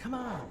Come on.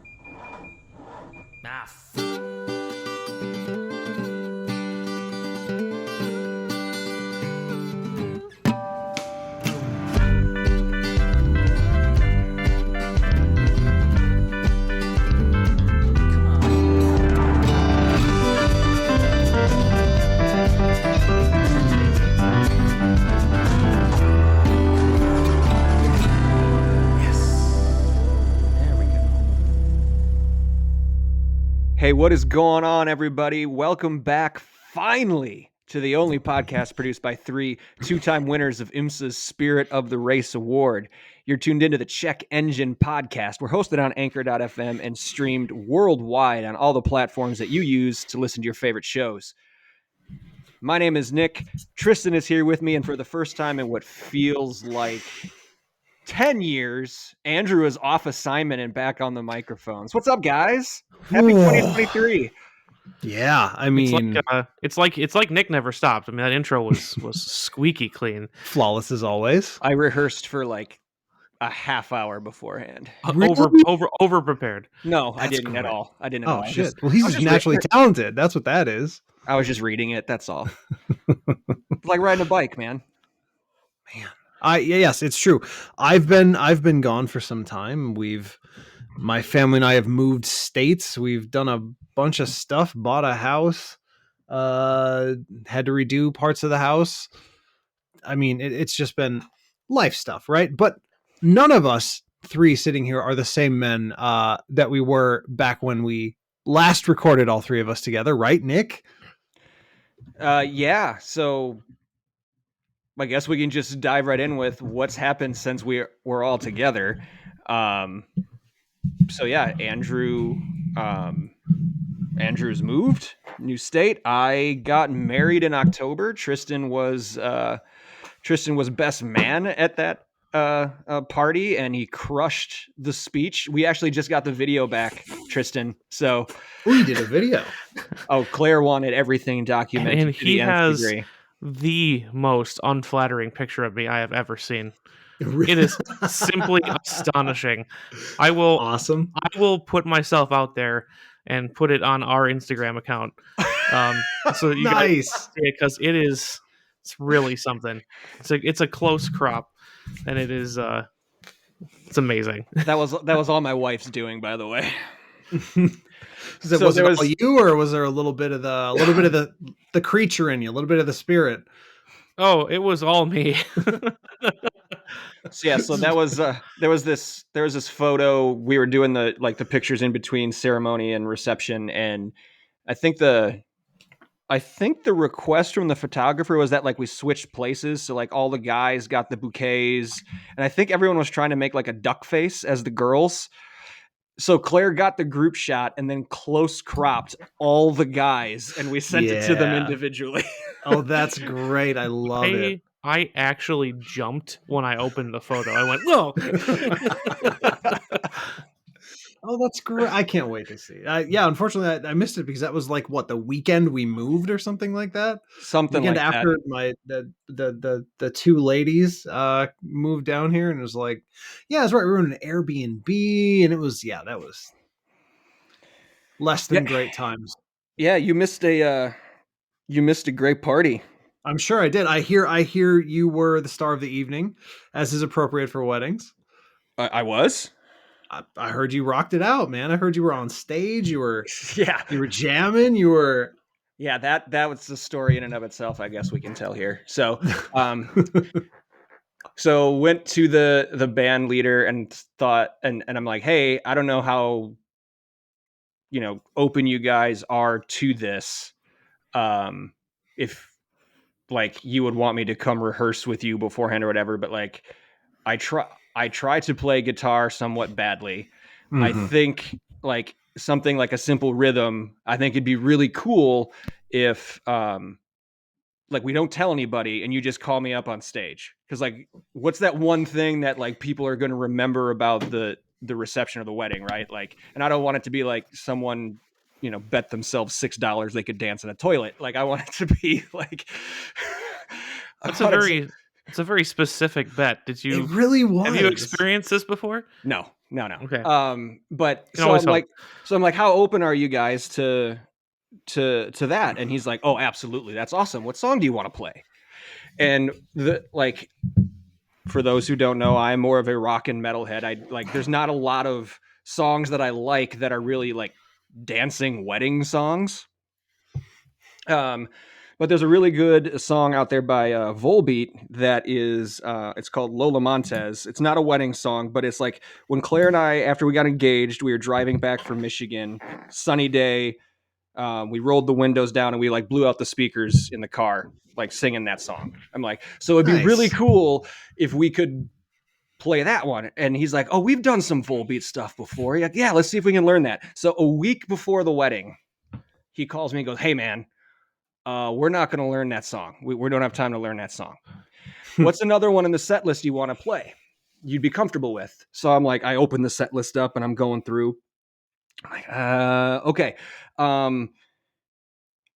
Hey, what is going on, everybody? Welcome back, finally, to the only podcast produced by three two-time winners of IMSA's Spirit of the Race Award. You're tuned into the Check Engine Podcast. We're hosted on Anchor.fm and streamed worldwide on all the platforms that you use to listen to your favorite shows. My name is Nick. Tristan is here with me, and for the first time in what feels like 10 years, Andrew is off assignment and back on the microphones. What's up, guys? Happy 2023. Yeah, I mean, it's like Nick never stopped. I mean, that intro was squeaky clean, flawless as always. I rehearsed for like a half hour beforehand. Really? over prepared. No, That's I didn't great. at all. I didn't at all. Oh shit! Well, he's just naturally talented. That's what that is. I was just reading it. That's all. It's like riding a bike, man. Yes, it's true. I've been gone for some time. My family and I have moved states. We've done a bunch of stuff. Bought a house. Had to redo parts of the house. I mean, it's just been life stuff, right? But none of us three sitting here are the same men that we were back when we last recorded, all three of us together, right, Nick? Yeah. So I guess we can just dive right in with what's happened since we're all together. So yeah, Andrew's moved, new state. I got married in October. Tristan was best man at that party, and he crushed the speech. We actually just got the video back, Tristan. So we did a video. Oh, Claire wanted everything documented, and he has the most unflattering picture of me I have ever seen. It is simply astonishing. I will put myself out there and put it on our Instagram account, so that you guys see it, because it's really something. It's a close crop, and it is it's amazing. That was all my wife's doing, by the way. Was it all you, or was there a little bit of the creature in you, a little bit of the spirit? Oh, it was all me. So that was there was this photo. We were doing the pictures in between ceremony and reception, and I think the request from the photographer was that like we switched places, so like all the guys got the bouquets, and I think everyone was trying to make like a duck face as the girls. So Claire got the group shot and then close cropped all the guys, and we sent it to them individually. Oh, that's great. I love it. I actually jumped when I opened the photo. I went, whoa. Oh, that's great. I can't wait to see. Unfortunately, I missed it because that was like the weekend we moved or something like that. Something weekend like after that. the two ladies moved down here, and it was like, yeah, that's right. We were in an Airbnb, and it was that was less than great times. Yeah, you missed a great party. I'm sure I did. I hear you were the star of the evening, as is appropriate for weddings. I was. I heard you rocked it out, man. I heard you were on stage. You were you were jamming. You were that was the story in and of itself. I guess we can tell here. So, so went to the band leader and thought, and I'm like, hey, I don't know how open you guys are to this. If like you would want me to come rehearse with you beforehand or whatever, but like I try to play guitar somewhat badly. Mm-hmm. I think like something like a simple rhythm, I think it'd be really cool if like we don't tell anybody and you just call me up on stage. Cause like, what's that one thing that like people are going to remember about the reception of the wedding, right? Like, and I don't want it to be like someone, bet themselves $6 they could dance in a toilet. Like I want it to be like, it's a very specific bet. Did you? It really was. Have you experienced this before? No. No. Okay. But Can always hope. I'm like, how open are you guys to that? And he's like, oh, absolutely, that's awesome. What song do you want to play? And for those who don't know, I'm more of a rock and metal head. There's not a lot of songs that I like that are really like dancing wedding songs. But there's a really good song out there by Volbeat that is it's called Lola Montez. It's not a wedding song, but it's like when Claire and I, after we got engaged, we were driving back from Michigan, sunny day. We rolled the windows down and we like blew out the speakers in the car, like singing that song. I'm like, so it'd be really cool if we could play that one. And he's like, oh, we've done some Volbeat stuff before. Like, yeah, let's see if we can learn that. So a week before the wedding, he calls me and goes, hey man, we're not going to learn that song. We don't have time to learn that song. What's another one in the set list you want to play? You'd be comfortable with. So I'm like, I open the set list up and I'm going through. I'm like, okay. I'm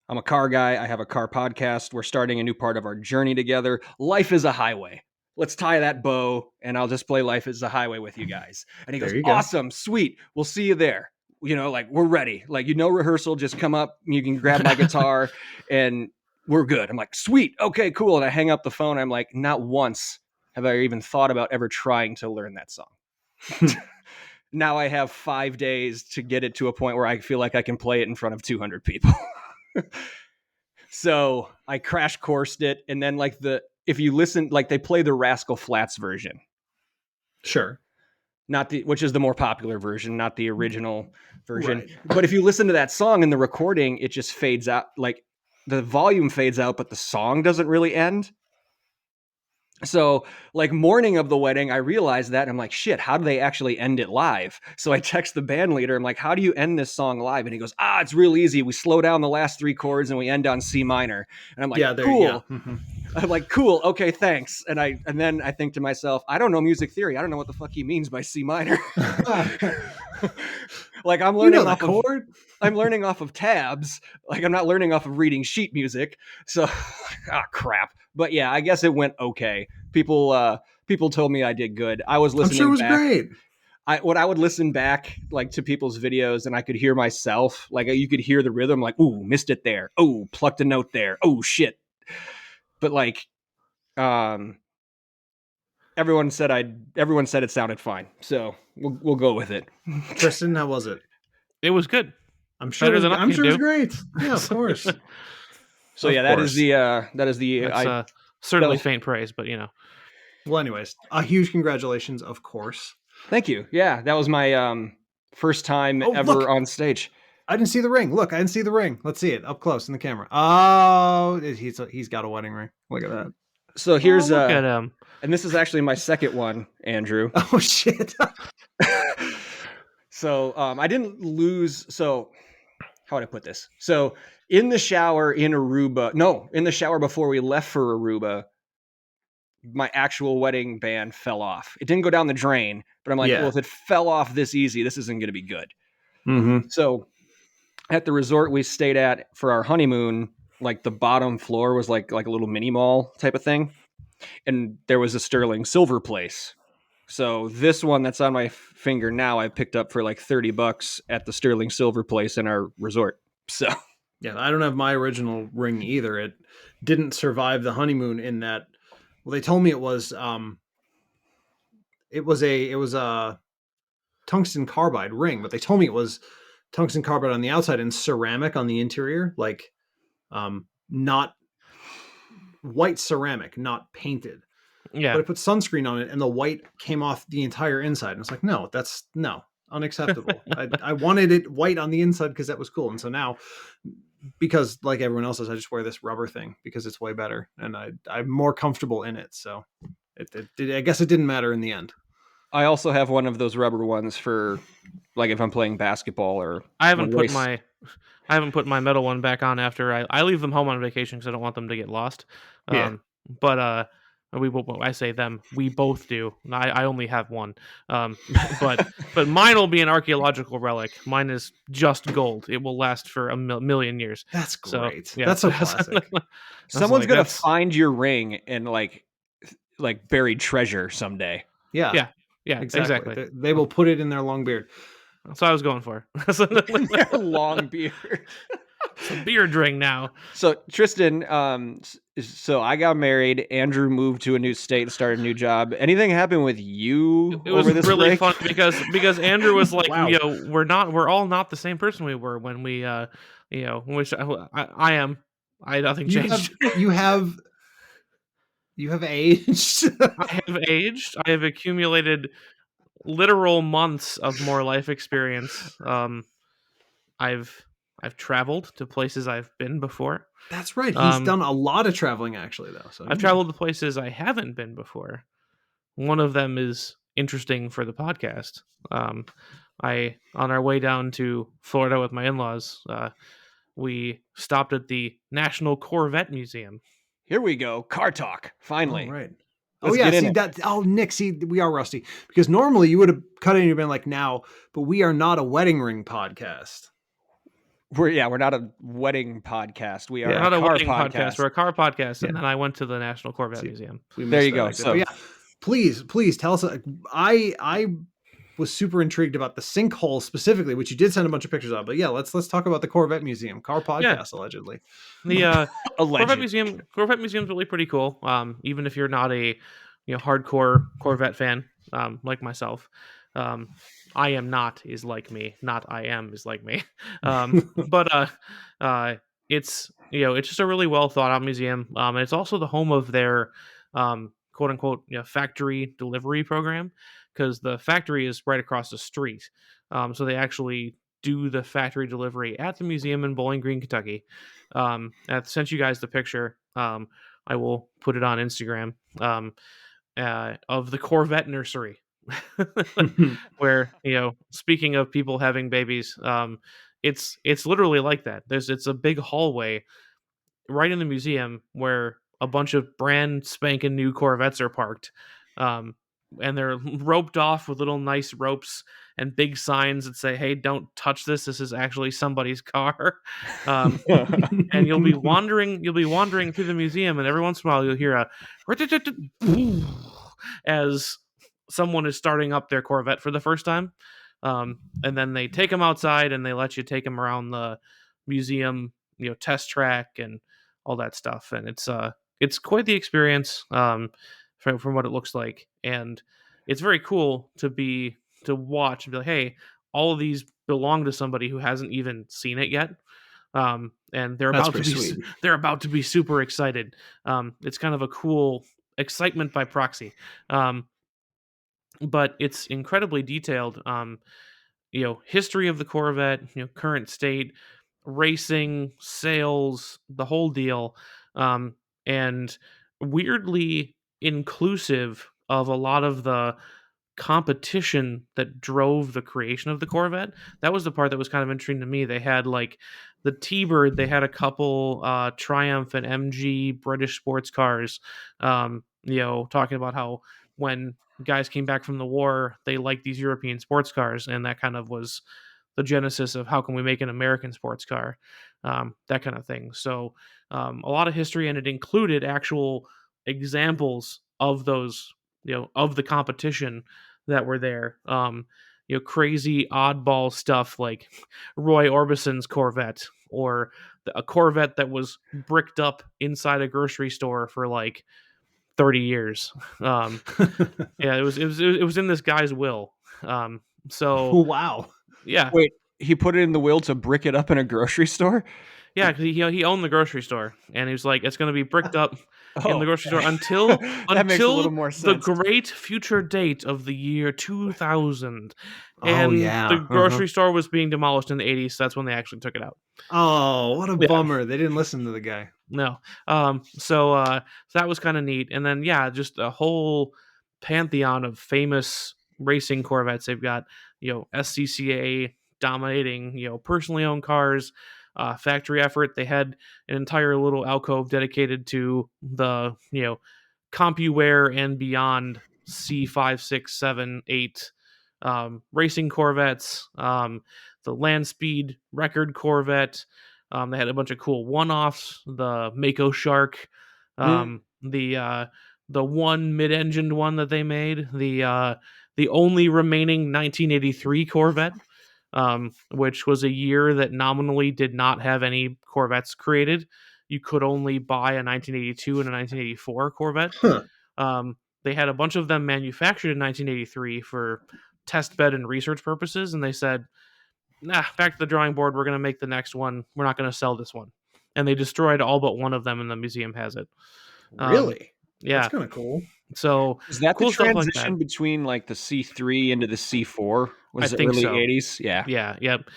a car guy. I have a car podcast. We're starting a new part of our journey together. Life is a highway. Let's tie that bow and I'll just play Life is a Highway with you guys. And he goes, awesome, sweet. We'll see you there. You know, like we're ready. Like, you know, rehearsal, just come up, you can grab my guitar and we're good. I'm like, sweet. Okay, cool. And I hang up the phone. I'm like, not once have I even thought about ever trying to learn that song. Now I have 5 days to get it to a point where I feel like I can play it in front of 200 people. So I crash coursed it. And then if you listen, like they play the Rascal Flatts version. Sure. Which is the more popular version, not the original version. Right. But if you listen to that song in the recording, it just fades out. Like the volume fades out, but the song doesn't really end. So like morning of the wedding, I realized that and I'm like, shit, how do they actually end it live? So I text the band leader. I'm like, how do you end this song live? And he goes, it's real easy. We slow down the last 3 chords and we end on C minor. And I'm like, cool. Yeah. Mm-hmm. I'm like, cool. Okay, thanks. And then I think to myself, I don't know music theory. I don't know what the fuck he means by C minor. Like I'm learning I'm learning off of tabs. Like I'm not learning off of reading sheet music. So, crap. But yeah, I guess it went okay. People told me I did good. I was listening. I'm sure it was great. I would listen back like to people's videos and I could hear myself. Like you could hear the rhythm. Like, ooh, missed it there. Oh, plucked a note there. Oh shit. But like, everyone said it sounded fine. So we'll go with it. Tristan, how was it? It was good. I'm sure it was great. Yeah, of course. So yeah, that is the certainly faint praise, but you know. Well, anyways, a huge congratulations, of course. Thank you. Yeah, that was my first time ever on stage. I didn't see the ring. Look, I didn't see the ring. Let's see it up close in the camera. Oh, he's got a wedding ring. Look at that. So here's look at him. And this is actually my second one, Andrew. Oh shit. So I didn't lose. So how would I put this? So in the shower before we left for Aruba, my actual wedding band fell off. It didn't go down the drain, but I'm like, well, if it fell off this easy, this isn't going to be good. Mm-hmm. So at the resort we stayed at for our honeymoon, like the bottom floor was like a little mini mall type of thing. And there was a sterling silver place. So this one that's on my finger now, I picked up for like $30 at the sterling silver place in our resort. So yeah, I don't have my original ring either. It didn't survive the honeymoon in that. Well, they told me it was a tungsten carbide ring, but they told me it was tungsten carbide on the outside and ceramic on the interior, like not white ceramic, not painted. Yeah. But I put sunscreen on it and the white came off the entire inside. And it's like, no, that's unacceptable. I wanted it white on the inside because that was cool. And so now, because like everyone else does, I just wear this rubber thing because it's way better and I'm more comfortable in it. So I guess it didn't matter in the end. I also have one of those rubber ones for like if I'm playing basketball or I haven't put my metal one back on after I leave them home on vacation because I don't want them to get lost. But I say them. We both do. I only have one. But mine will be an archaeological relic. Mine is just gold. It will last for a million years. That's great. So, yeah. That's so classic. Someone's gonna find your ring and like buried treasure someday. Yeah. Yeah, exactly. They will put it in their long beard. That's what I was going for. Their long beard. It's a beard ring now. So Tristan, so I got married. Andrew moved to a new state and started a new job. Anything happen with you It was over this really break? fun because Andrew was like, Wow. we're all not the same person we were when we I am. Nothing changed. You have aged. I have aged. I have accumulated literal months of more life experience. I've traveled to places I've been before. That's right. He's done a lot of traveling, actually, though. So I've traveled to places I haven't been before. One of them is interesting for the podcast. On our way down to Florida with my in-laws, we stopped at the National Corvette Museum. Here we go. Car talk. Finally. Right. Let's yeah. get in See it. that? Oh, Nick. See, we are rusty because normally you would have cut in and been like, "Now," but we are not a wedding ring podcast. We're not a wedding podcast. We are not a a car wedding podcast. We're a car podcast, and Yeah. then I went to the National Corvette Museum. There you go. So yeah, please tell us. I was super intrigued about the sinkhole specifically, which you did send a bunch of pictures of. But yeah, let's talk about the Corvette Museum, car podcast, allegedly. The Corvette Museum is really pretty cool. Even if you're not a hardcore Corvette fan like myself. I am not is like me, not I am is like me. But it's it's just a really well thought out museum. And it's also the home of their quote unquote factory delivery program, because the factory is right across the street. So they actually do the factory delivery at the museum in Bowling Green, Kentucky. I've sent you guys the picture. I will put it on Instagram of the Corvette nursery. Where speaking of people having babies, it's literally like that. It's a big hallway right in the museum where a bunch of brand spanking new Corvettes are parked, and they're roped off with little nice ropes and big signs that say, "Hey, don't touch this. This is actually somebody's car." And you'll be wandering through the museum, and every once in a while you'll hear a as someone is starting up their Corvette for the first time. And then they take them outside and they let you take them around the museum, test track and all that stuff. And it's quite the experience from what it looks like. And it's very cool to watch and be like, hey, all of these belong to somebody who hasn't even seen it yet. And they're about to be super excited. It's kind of a cool excitement by proxy. But it's incredibly detailed. History of the Corvette, current state, racing, sales, the whole deal, and weirdly inclusive of a lot of the competition that drove the creation of the Corvette. That was the part that was kind of interesting to me. They had like the T-Bird, they had a couple Triumph and MG British sports cars, talking about how when guys came back from the war, they liked these European sports cars, and that kind of was the genesis of how can we make an American sports car, that kind of thing. So a lot of history, and it included actual examples of those, of the competition that were there. Crazy oddball stuff like Roy Orbison's Corvette, or a Corvette that was bricked up inside a grocery store for like 30 years. It was in this guy's will. So wow. Yeah. Wait, he put it in the will to brick it up in a grocery store? Yeah, because he owned the grocery store, and he was like, it's going to be bricked up in the grocery store until makes a little more sense. The great future date of the year 2000. And the grocery store was being demolished in the 80s, so that's when they actually took it out. Oh, what a bummer. They didn't listen to the guy. No. So that was kind of neat. And then, just a whole pantheon of famous racing Corvettes. They've got, SCCA dominating, personally owned cars, factory effort. They had an entire little alcove dedicated to the, CompuWare and beyond C5, 6, 7, 8 racing Corvettes, the Land Speed record Corvette. They had a bunch of cool one-offs, the Mako Shark, the one mid-engined one that they made, the the only remaining 1983 Corvette, which was a year that nominally did not have any Corvettes created. You could only buy a 1982 and a 1984 Corvette. Huh. They had a bunch of them manufactured in 1983 for test bed and research purposes, and they said, nah, back to the drawing board. We're going to make the next one. We're not going to sell this one. And they destroyed all but one of them, and the museum has it. Really? Yeah. That's kind of cool. So is that cool the stuff transition like that. between like the C3 into the C4? Was I it think early so. 80s? Yeah. Yeah. Yep.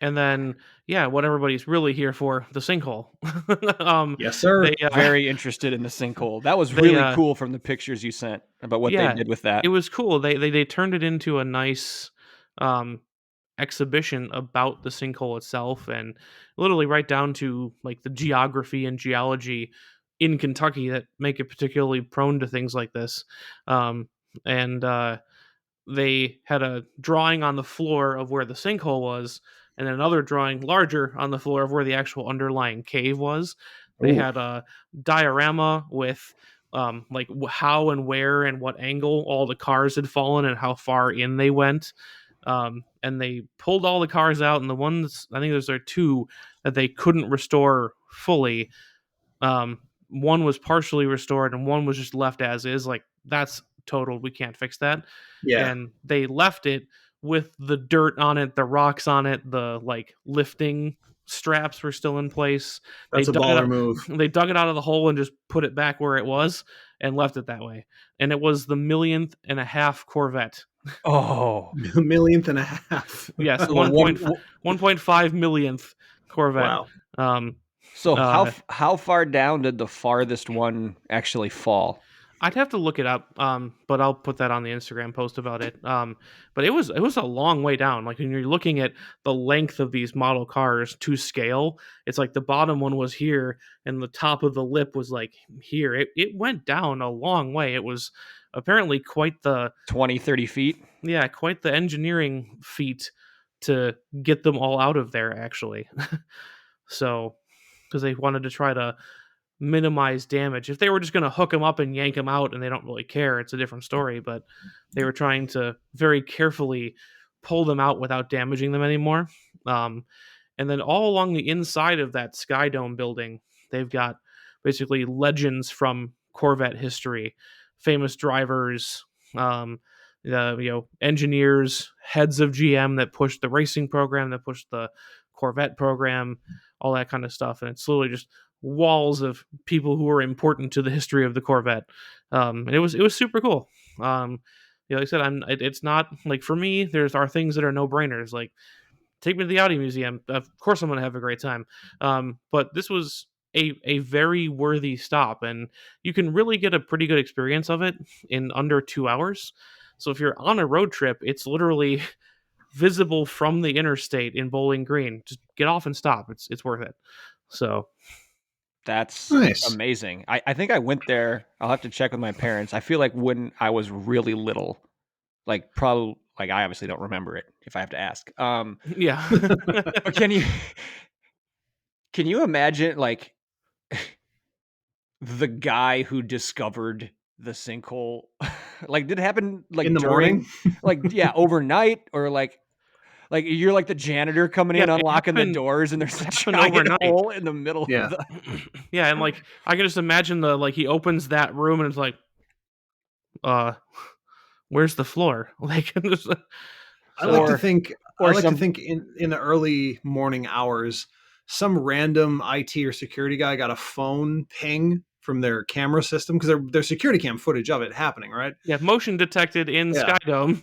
And then, what everybody's really here for, the sinkhole. Yes, sir. Very interested in the sinkhole. That was really cool from the pictures you sent about what they did with that. It was cool. They turned it into a nice exhibition about the sinkhole itself, and literally right down to like the geography and geology in Kentucky that make it particularly prone to things like this. And they had a drawing on the floor of where the sinkhole was, and another drawing larger on the floor of where the actual underlying cave was. They had a diorama with like how and where and what angle all the cars had fallen and how far in they went. And they pulled all the cars out, and the ones, I think there's two that they couldn't restore fully. One was partially restored, and one was just left as is. Like, that's totaled. We can't fix that. Yeah. And they left it with the dirt on it, the rocks on it, the like lifting straps were still in place. That's a baller move. They dug it out of the hole and just put it back where it was and left it that way. And it was the 1.5 Corvette. Oh, a millionth and a half. Yes, 1.5 millionth Corvette. Wow. So how far down did the farthest one actually fall? I'd have to look it up, but I'll put that on the Instagram post about it. But it was a long way down. Like when you're looking at the length of these model cars to scale, it's like the bottom one was here and the top of the lip was like here. It went down a long way. It was apparently quite the 20-30 feet. Yeah, quite the engineering feat to get them all out of there, actually. So, because they wanted to try to minimize damage. If they were just going to hook them up and yank them out and they don't really care, it's a different story. But they were trying to very carefully pull them out without damaging them anymore. And then all along the inside of that Sky Dome building, they've got basically legends from Corvette history, famous drivers, engineers, heads of GM that pushed the racing program, that pushed the Corvette program, all that kind of stuff. And it's literally just walls of people who were important to the history of the Corvette. And it was super cool. Like I said, it's not like, for me, there are things that are no brainers. Like, take me to the Audi Museum. Of course I'm going to have a great time. But this was a very worthy stop, and you can really get a pretty good experience of it in under 2 hours. So if you're on a road trip, it's literally visible from the interstate in Bowling Green. Just get off and stop. It's worth it. So that's nice. Amazing. I think I went there. I'll have to check with my parents. I feel like when I was really little, like probably, like I obviously don't remember it if I have to ask. Yeah. But can you imagine like the guy who discovered the sinkhole? Like, did it happen like in the morning? Like, yeah, overnight, or like you're like the janitor coming in, unlocking the doors, and there's a giant hole in the middle. Yeah. Of the... Yeah, and like I can just imagine he opens that room and it's like, where's the floor? Like, I like to think in the early morning hours, some random IT or security guy got a phone ping from their camera system, because their security cam footage of it happening, right? Yeah, motion detected in Sky Dome.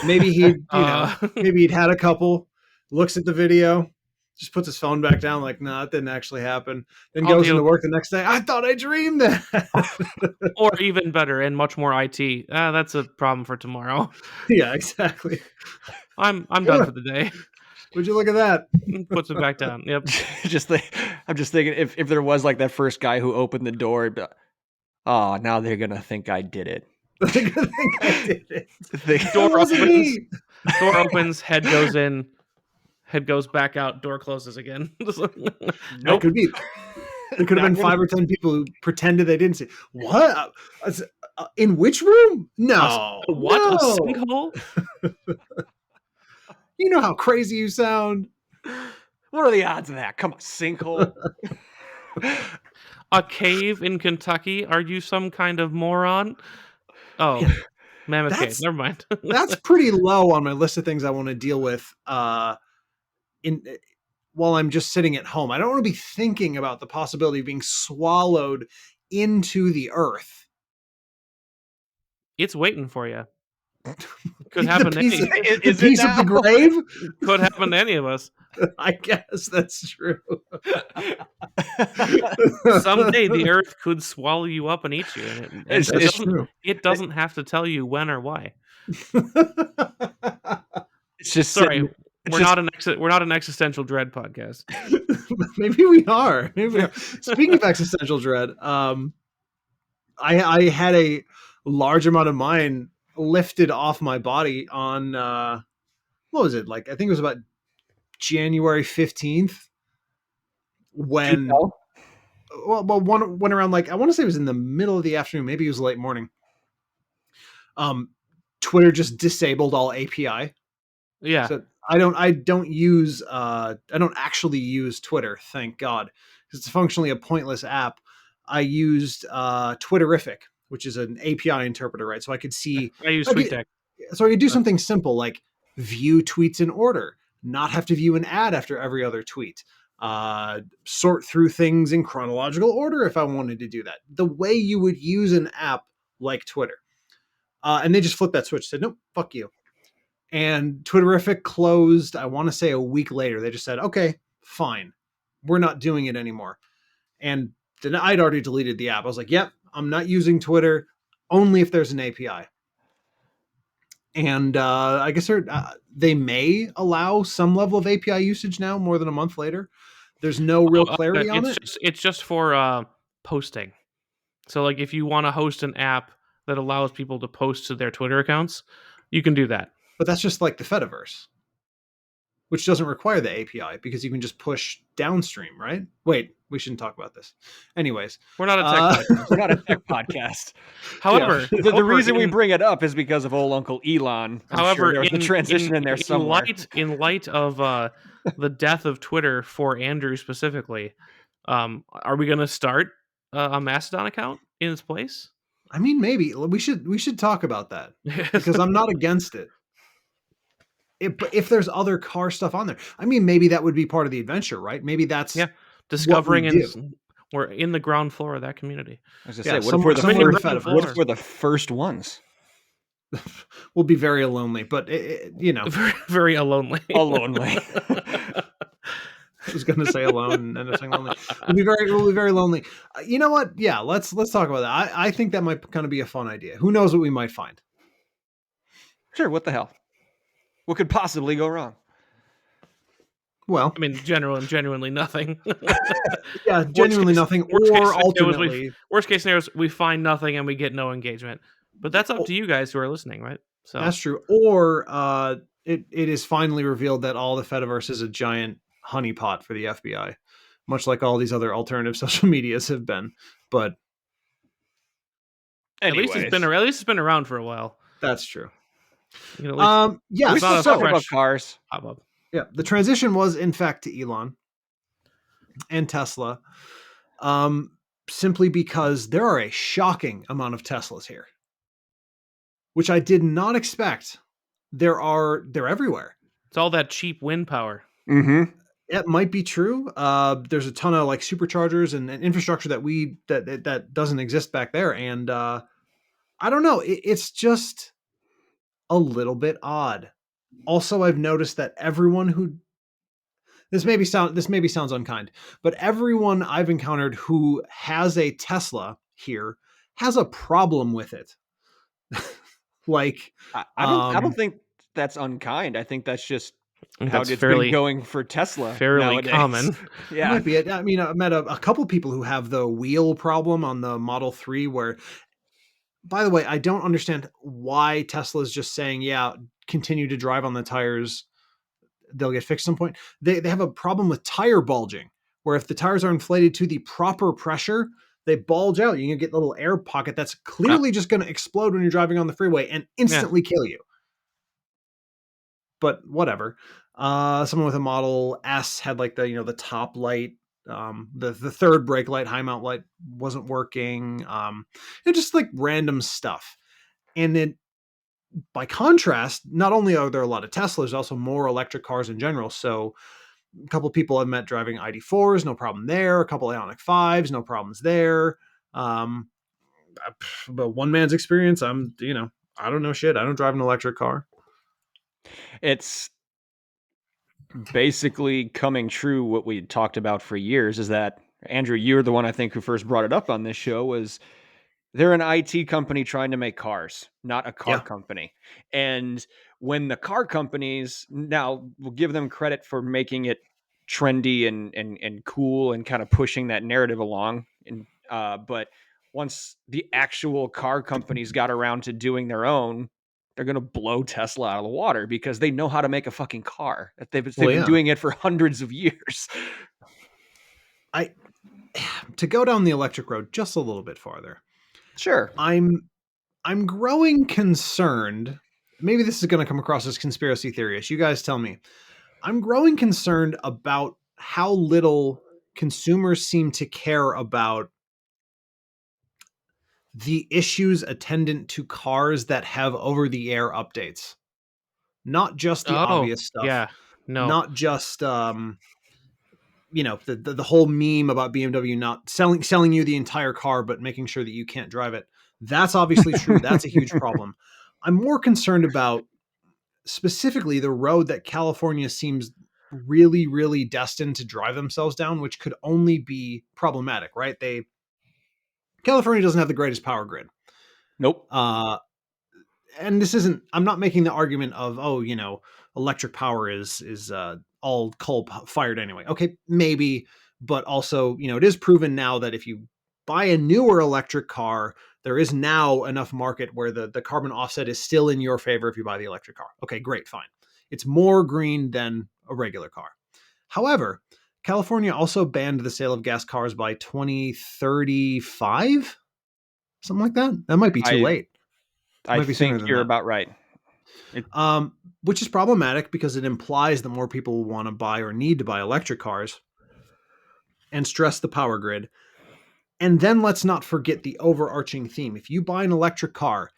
Maybe he'd had a couple, looks at the video, just puts his phone back down, like, nah, it didn't actually happen. Then goes into work the next day. I thought I dreamed that. Or even better and much more IT. That's a problem for tomorrow. Yeah, exactly. I'm done for the day. Would you look at that? Puts it back down. Yep. I'm just thinking if there was like that first guy who opened the door, oh, now they're gonna think I did it. They're gonna think I did it. Door opens, head goes in, head goes back out, door closes again. Nope. There could have been 5 or 10 people who pretended they didn't see. What? In which room? No. What? No. A sinkhole? You know how crazy you sound. What are the odds of that? Come on, sinkhole. A cave in Kentucky? Are you some kind of moron? Oh, Mammoth Cave. Never mind. That's pretty low on my list of things I want to deal with while I'm just sitting at home. I don't want to be thinking about the possibility of being swallowed into the earth. It's waiting for you. Could happen to any. The piece of the grave? Could happen to any of us. I guess that's true. Someday the earth could swallow you up and eat you. And it doesn't have to tell you when or why. It's just sorry. We're not an existential dread podcast. Maybe we are. Speaking of existential dread, I had a large amount of mine lifted off my body on what was it? Like I think it was about January 15th when one went around, like I want to say it was in the middle of the afternoon, maybe it was late morning. Twitter just disabled all API. Yeah. So I don't actually use Twitter, thank God, because it's functionally a pointless app. I used Twitterific, which is an API interpreter, right? So I could see. I use TweetDeck. So I could do something simple like view tweets in order, not have to view an ad after every other tweet, sort through things in chronological order if I wanted to do that, the way you would use an app like Twitter. And they just flipped that switch, said, nope, fuck you. And Twitterific closed, I want to say a week later. They just said, okay, fine. We're not doing it anymore. And then I'd already deleted the app. I was like, yep, I'm not using Twitter, only if there's an API. And I guess they may allow some level of API usage now, more than a month later. There's no real clarity on it. It's just for posting. So like if you want to host an app that allows people to post to their Twitter accounts, you can do that. But that's just like the Fediverse, which doesn't require the API because you can just push downstream, right? Wait, we shouldn't talk about this. Anyways, we're not a tech podcast. We're not a tech podcast. However, the reason we bring it up is because of old Uncle Elon. However, there's a transition in there somewhere. In light of the death of Twitter for Andrew specifically, are we going to start a Mastodon account in its place? I mean, maybe we should talk about that because I'm not against it. If there's other car stuff on there, I mean, maybe that would be part of the adventure, right? Maybe that's discovering, and we're in the ground floor of that community. I was gonna say, what if we're the first ones? We'll be very lonely, but very, very lonely. Lonely. I was going to say alone and end up saying lonely. We'll be very lonely. You know what? Yeah, let's talk about that. I think that might kind of be a fun idea. Who knows what we might find? Sure. What the hell? What could possibly go wrong? Well, I mean, genuinely nothing. Yeah, genuinely nothing. Or ultimately, worst case scenario is we find nothing and we get no engagement. But that's up to you guys who are listening, right? So that's true. Or it is finally revealed that all the Fediverse is a giant honeypot for the FBI, much like all these other alternative social medias have been. But anyways. At least it's been around for a while. That's true. Yeah, we still talk about cars. Pop-up. Yeah, the transition was in fact to Elon and Tesla, simply because there are a shocking amount of Teslas here, which I did not expect. They're everywhere. It's all that cheap wind power. Mm-hmm. It might be true. There's a ton of like superchargers and infrastructure that doesn't exist back there, and I don't know. It's just a little bit odd. Also, I've noticed that everyone who this maybe sounds unkind, but everyone I've encountered who has a Tesla here has a problem with it. Like, I don't think that's unkind. I think that's just how it's been going for Tesla. Fairly nowadays. Common. Yeah, might be it. I mean, I met a couple people who have the wheel problem on the Model 3 where, by the way, I don't understand why Tesla is just saying, yeah, continue to drive on the tires. They'll get fixed at some point. They have a problem with tire bulging, where if the tires are inflated to the proper pressure, They bulge out. You can get a little air pocket that's clearly just going to explode when you're driving on the freeway and instantly kill you. But whatever. Someone with a Model S had like the top light, the third brake light, high mount light wasn't working. And just like random stuff. And then by contrast, not only are there a lot of Teslas, there's also more electric cars in general. So a couple of people I've met driving ID4s, no problem there. A couple of Ioniq 5s, no problems there. But one man's experience, I don't know shit. I don't drive an electric car. It's basically coming true what we talked about for years is that, Andrew, you're the one I think who first brought it up on this show, was they're an IT company trying to make cars, not a car company. And when the car companies, now we'll give them credit for making it trendy and cool and kind of pushing that narrative along. But once the actual car companies got around to doing their own, they're going to blow Tesla out of the water because they know how to make a fucking car. They've been doing it for hundreds of years. To go down the electric road just a little bit farther. Sure. I'm growing concerned. Maybe this is going to come across as conspiracy theorist. You guys tell me. I'm growing concerned about how little consumers seem to care about the issues attendant to cars that have over-the-air updates. Not just the obvious stuff. Yeah. No. Not just the whole meme about BMW not selling you the entire car, but making sure that you can't drive it. That's obviously true. That's a huge problem. I'm more concerned about specifically the road that California seems really, really destined to drive themselves down, which could only be problematic, right? California doesn't have the greatest power grid. Nope. And this isn't, I'm not making the argument of, electric power is all coal fired anyway. Okay, maybe, but also, it is proven now that if you buy a newer electric car, there is now enough market where the carbon offset is still in your favor if you buy the electric car. Okay, great, fine. It's more green than a regular car. However, California also banned the sale of gas cars by 2035, something like that. That might be too late. I think you're about right. Which is problematic because it implies that more people want to buy or need to buy electric cars and stress the power grid. And then let's not forget the overarching theme. If you buy an electric car,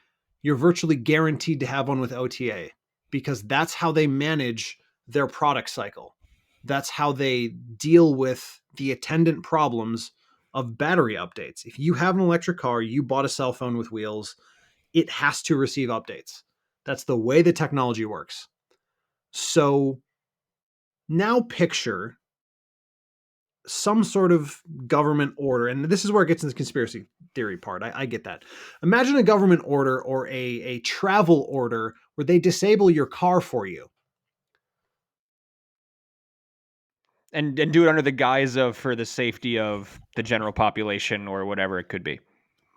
you're virtually guaranteed to have one with OTA because that's how they manage their product cycle. That's how they deal with the attendant problems of battery updates. If you have an electric car, you bought a cell phone with wheels, it has to receive updates. That's the way the technology works. So now picture some sort of government order, and this is where it gets into the conspiracy theory part. I get that. Imagine a government order or a travel order where they disable your car for you. And do it under the guise of for the safety of the general population or whatever it could be.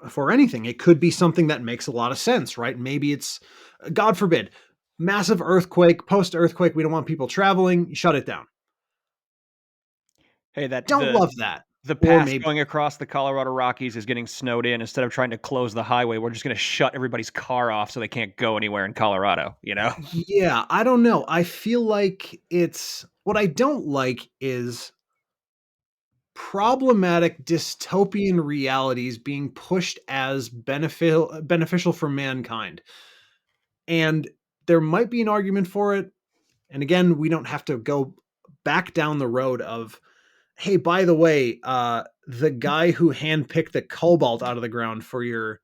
For anything. It could be something that makes a lot of sense, right? Maybe it's, God forbid, massive earthquake, post-earthquake, we don't want people traveling, shut it down. Hey, love that. The pass going across the Colorado Rockies is getting snowed in. Instead of trying to close the highway, we're just going to shut everybody's car off so they can't go anywhere in Colorado, Yeah, I don't know. I feel like what I don't like is problematic dystopian realities being pushed as beneficial for mankind. And there might be an argument for it. And again, we don't have to go back down the road of, hey, by the way, the guy who handpicked the cobalt out of the ground for your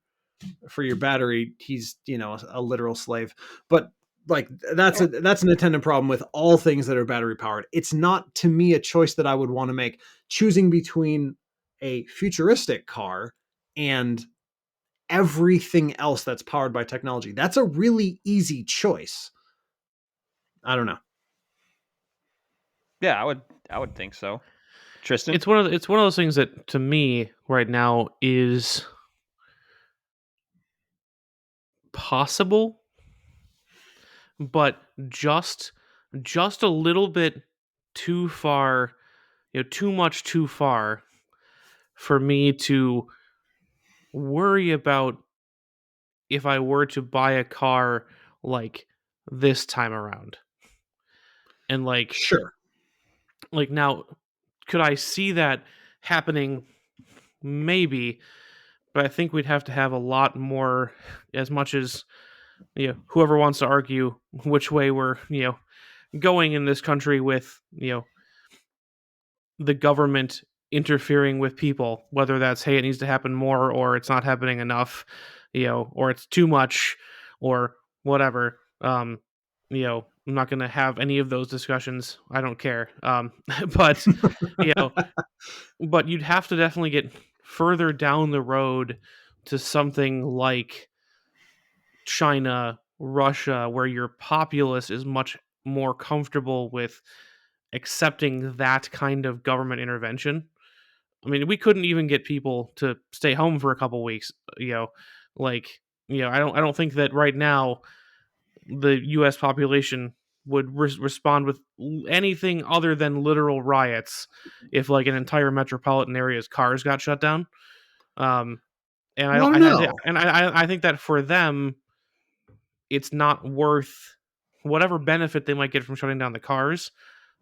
battery, he's a literal slave. But like that's an attendant problem with all things that are battery powered. It's not, to me, a choice that I would want to make, choosing between a futuristic car and everything else that's powered by technology. That's a really easy choice. I don't know. Yeah, I would think so. Tristan? It's one of those things that to me right now is possible, but just a little bit too far, too much too far for me to worry about if I were to buy a car like this time around. And Sure. like now, could I see that happening? Maybe, but I think we'd have to have a lot more, as much as whoever wants to argue which way we're going in this country with the government interfering with people, whether that's, hey, it needs to happen more, or it's not happening enough, or it's too much, or whatever. I'm not going to have any of those discussions. I don't care. But you know, but you'd have to definitely get further down the road to something like China, Russia, where your populace is much more comfortable with accepting that kind of government intervention. I mean, we couldn't even get people to stay home for a couple weeks, like, I don't think that right now the US population would respond with anything other than literal riots if like an entire metropolitan area's cars got shut down. Um and I Well, I don't don't know. I think that for them it's not worth whatever benefit they might get from shutting down the cars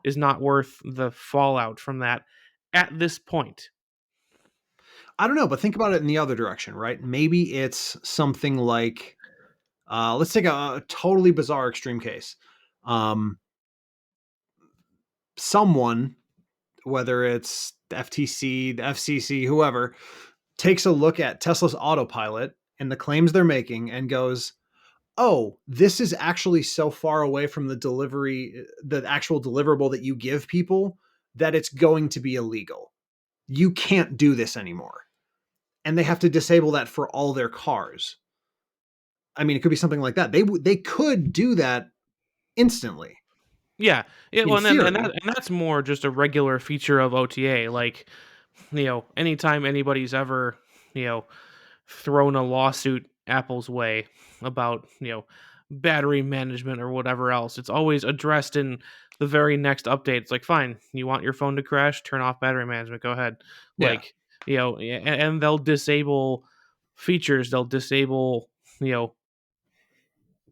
is not worth the fallout from that at this point. I don't know, but think about it in the other direction, right? Maybe it's something like, let's take a totally bizarre extreme case. Someone, whether it's the FTC, the FCC, whoever, takes a look at Tesla's autopilot and the claims they're making and goes, oh, this is actually so far away from the actual deliverable that you give people, that it's going to be illegal. You can't do this anymore. And they have to disable that for all their cars. I mean, it could be something like that. They could do that instantly. Yeah, In well, theory. and that's more just a regular feature of OTA. Like, anytime anybody's ever, you know, thrown a lawsuit Apple's way about, battery management or whatever else, it's always addressed in the very next update. It's like, fine, you want your phone to crash, turn off battery management, go ahead. Yeah. Like, and they'll disable features, they'll disable, you know,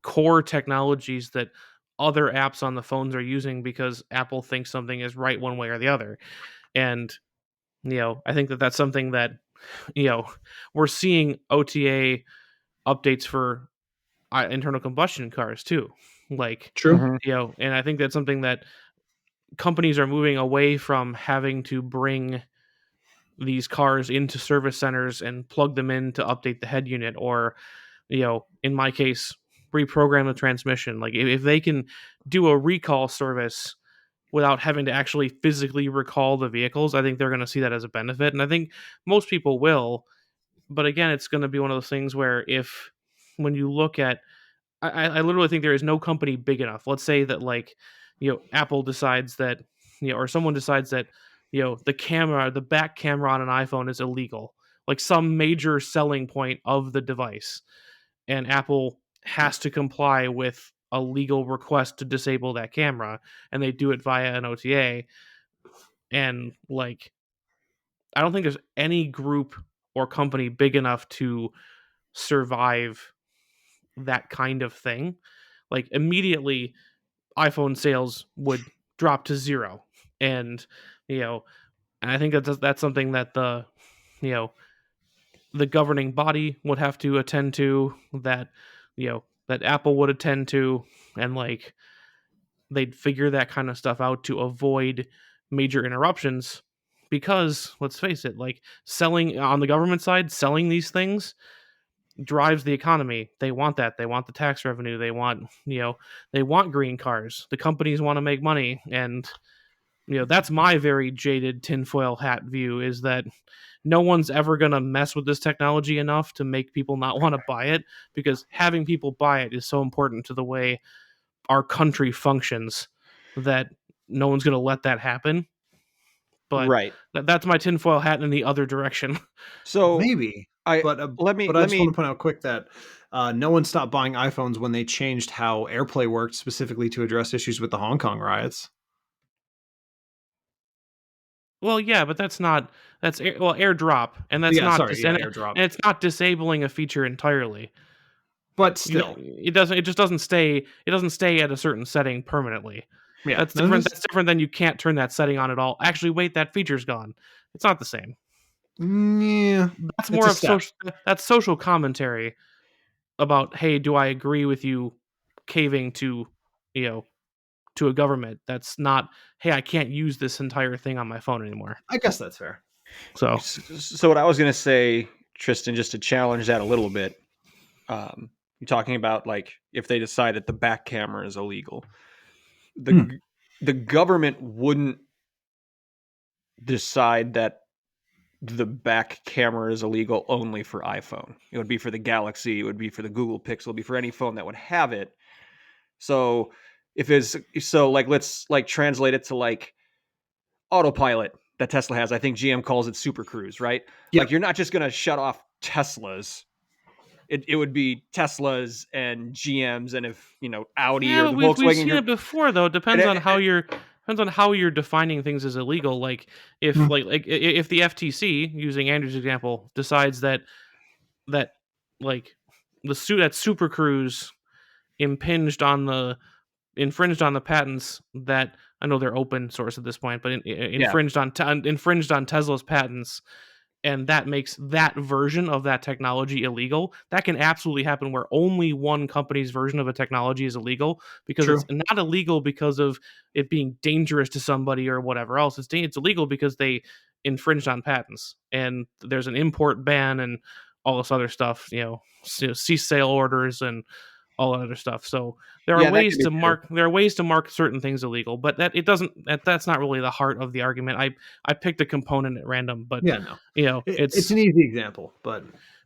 core technologies that other apps on the phones are using because Apple thinks something is right one way or the other. And I think that that's something that we're seeing OTA updates for internal combustion cars too. Like, True. and I think that's something that companies are moving away from having to bring these cars into service centers and plug them in to update the head unit, or in my case, reprogram the transmission. Like, if they can do a recall service without having to actually physically recall the vehicles, I think they're going to see that as a benefit. And I think most people will. But again, it's going to be one of those things where when you look at, I literally think there is no company big enough. Let's say that, like, Apple decides that, or someone decides that, the back camera on an iPhone is illegal, like some major selling point of the device, and Apple has to comply with a legal request to disable that camera, and they do it via an OTA. And like, I don't think there's any group or company big enough to survive that kind of thing. Like, immediately iPhone sales would drop to zero. And you know and I think that's something that you know the governing body would have to attend to, that Apple would attend to, and like, they'd figure that kind of stuff out to avoid major interruptions. Because let's face it, like, selling on the government side, selling these things drives the economy. They want that. They want the tax revenue. They want green cars. The companies want to make money. And that's my very jaded tinfoil hat view, is that no one's ever going to mess with this technology enough to make people not want to buy it, because having people buy it is so important to the way our country functions, that no one's going to let that happen. But Right. that's my tinfoil hat in the other direction. So Maybe. I But let me but I let just want me to point out quick that no one stopped buying iPhones when they changed how AirPlay worked, specifically to address issues with the Hong Kong riots. Well, yeah, but that's not AirDrop, and that's Yeah, not sorry, yeah, AirDrop. and it's not disabling a feature entirely. But still, It doesn't. It just doesn't stay. It doesn't stay at a certain setting permanently. yeah, That's different. That's different than you can't turn that setting on at all. Actually, wait, that feature's gone. It's not the same. yeah, That's it's more a of step. social. That's social commentary about, hey, do I agree with you caving to, you know, to a government? That's not, hey, I can't use this entire thing on my phone anymore. I guess that's fair. So So what I was gonna say, Tristan, just to challenge that a little bit, you're talking about like if they decide that the back camera is illegal, the the government wouldn't decide that the back camera is illegal only for iPhone. It would be for the Galaxy, it would be for the Google Pixel, it would be for any phone that would have it. So like let's like translate it to like autopilot that Tesla has. I think GM calls it Super Cruise, right? Yep. Like you're not just gonna shut off Teslas. It would be Teslas and GMs, and if Audi yeah, or but the we've Volkswagen seen Group. it before though. It And depends on how you're defining things as illegal. Like if if the FTC, using Andrew's example, decides that like the suit at Super Cruise infringed on the patents that, I know they're open source at this point, but infringed on Tesla's patents, and that makes that version of that technology illegal. That can absolutely happen where only one company's version of a technology is illegal, because True. it's not illegal because of it being dangerous to somebody or whatever else. It's illegal because they infringed on patents, and there's an import ban and all this other stuff. Cease sale orders and all that other stuff. So there are yeah, that ways can be to true. mark certain things illegal, but that's not really the heart of the argument. I picked a component at random, but Yeah, no, it's it's an easy example, but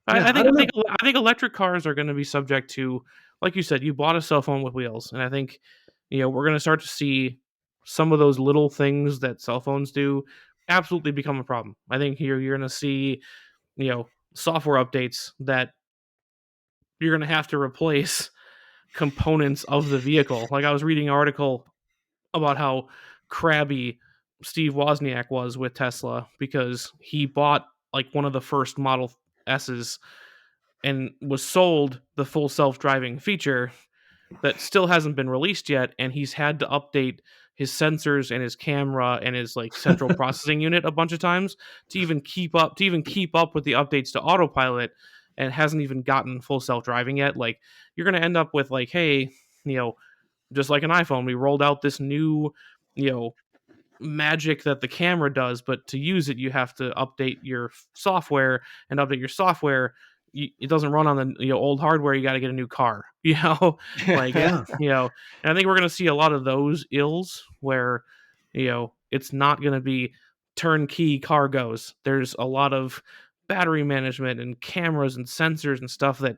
yeah, I I think don't know. I think electric cars are going to be subject to, like you said, you bought a cell phone with wheels, and I think we're going to start to see some of those little things that cell phones do absolutely become a problem. I think you're going to see software updates that you're going to have to replace components of the vehicle. Like I was reading an article about how crabby Steve Wozniak was with Tesla because he bought like one of the first Model S's and was sold the full self-driving feature that still hasn't been released yet, and he's had to update his sensors and his camera and his like central processing unit a bunch of times to even keep up with the updates to autopilot, and hasn't even gotten full self-driving yet. Like you're going to end up with like, hey, you know just like an iPhone, we rolled out this new you know magic that the camera does, but to use it you have to update your software, and update your software, it doesn't run on the old hardware. You got to get a new car. Like Yeah, and I think we're going to see a lot of those ills where it's not going to be turnkey cargoes. There's a lot of battery management and cameras and sensors and stuff that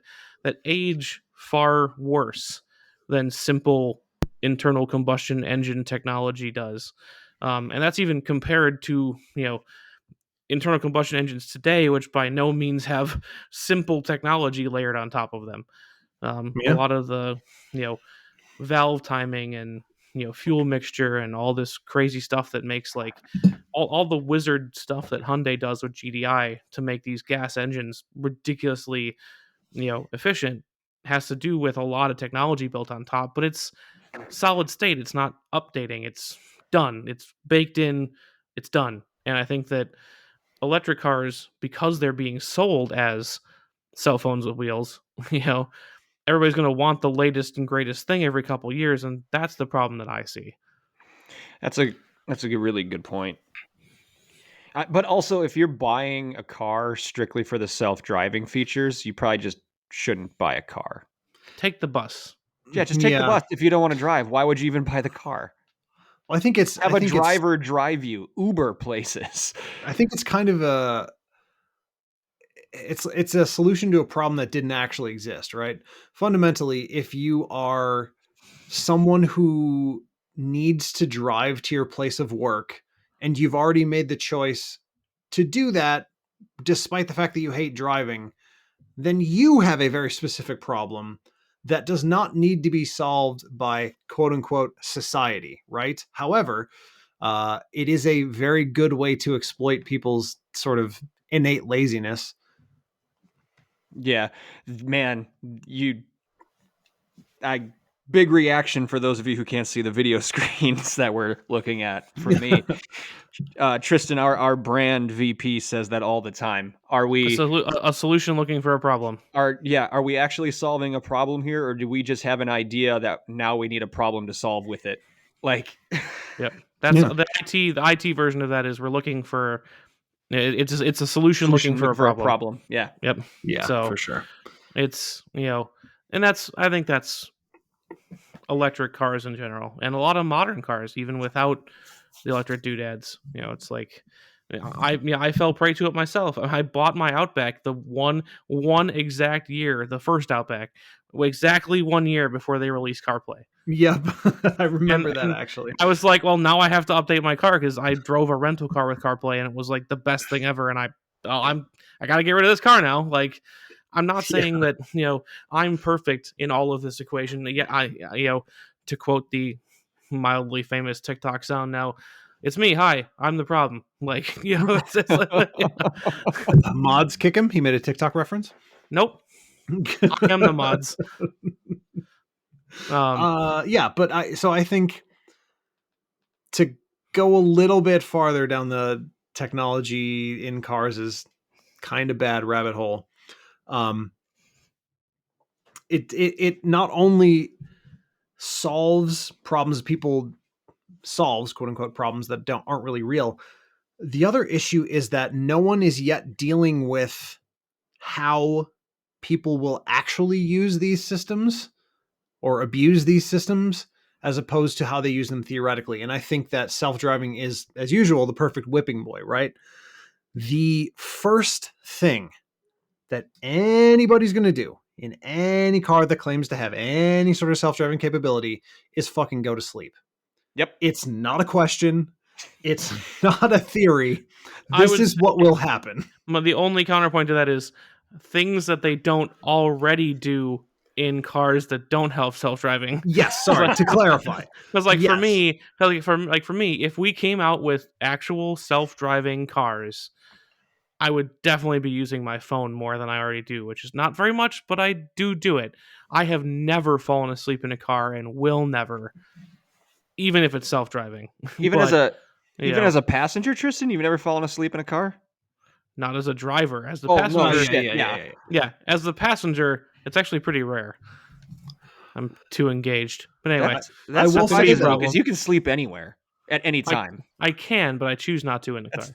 age far worse than simple internal combustion engine technology does. And that's even compared to internal combustion engines today, which by no means have simple technology layered on top of them. A yeah, lot of the valve timing and fuel mixture and all this crazy stuff that makes like all the wizard stuff that Hyundai does with GDI to make these gas engines ridiculously efficient has to do with a lot of technology built on top. But it's solid state. It's not updating. It's done. It's baked in. It's done. And I think that electric cars, because they're being sold as cell phones with wheels, everybody's going to want the latest and greatest thing every couple years, and that's the problem that I see. That's a really good point. But also, if you're buying a car strictly for the self-driving features, you probably just shouldn't buy a car. Take the bus. Yeah, just take the yeah. bus. If you don't want to drive, why would you even buy the car? Well, I think Have a driver drive you. Uber places. I think it's kind of it's a solution to a problem that didn't actually exist, right? Fundamentally, if you are someone who needs to drive to your place of work and you've already made the choice to do that despite the fact that you hate driving, then you have a very specific problem that does not need to be solved by quote unquote society, right? However, It is a very good way to exploit people's sort of innate laziness. Yeah, man, big reaction for those of you who can't see the video screens that we're looking at from me. Tristan, our brand VP says that all the time. Are we a solution looking for a problem? Are we actually solving a problem here, or do we just have an idea that now we need a problem to solve with it? Like, yep, that's the IT version of that is we're looking for it's a solution looking for a problem. Yeah. Yep. Yeah, so for sure. It's, and I think that's electric cars in general, and a lot of modern cars, even without the electric doodads. It's like I fell prey to it myself. I bought my Outback the one exact year, the first Outback, exactly 1 year before they released CarPlay. Yep, I remember that actually. I was like, well, now I have to update my car because I drove a rental car with CarPlay, and it was like the best thing ever. And I got to get rid of this car now. Like, I'm not saying that I'm perfect in all of this equation. Yeah, to quote the mildly famous TikTok sound now, it's me. Hi, I'm the problem. Like, it's like, Mods kick him. He made a TikTok reference. Nope, I am the mods. Yeah, but I think to go a little bit farther down the technology in cars is kind of bad rabbit hole. It not only solves problems people solves, quote unquote, problems that aren't really real. The other issue is that no one is yet dealing with how people will actually use these systems or abuse these systems as opposed to how they use them theoretically. And I think that self-driving is, as usual, the perfect whipping boy, right? The first thing that anybody's going to do in any car that claims to have any sort of self-driving capability is fucking go to sleep. Yep. It's not a question. It's not a theory. This is what will happen. The only counterpoint to that is things that they don't already do in cars that don't have self-driving. Yes, sorry, to clarify. Because for me, if we came out with actual self-driving cars, I would definitely be using my phone more than I already do, which is not very much, but I do it. I have never fallen asleep in a car and will never, even if it's self-driving. Even as a passenger, Tristan, you've never fallen asleep in a car? Not as a driver, as the passenger. Yeah, as the passenger, it's actually pretty rare. I'm too engaged. But anyway, that's funny though, because you can sleep anywhere at any time. I can, but I choose not to in the car.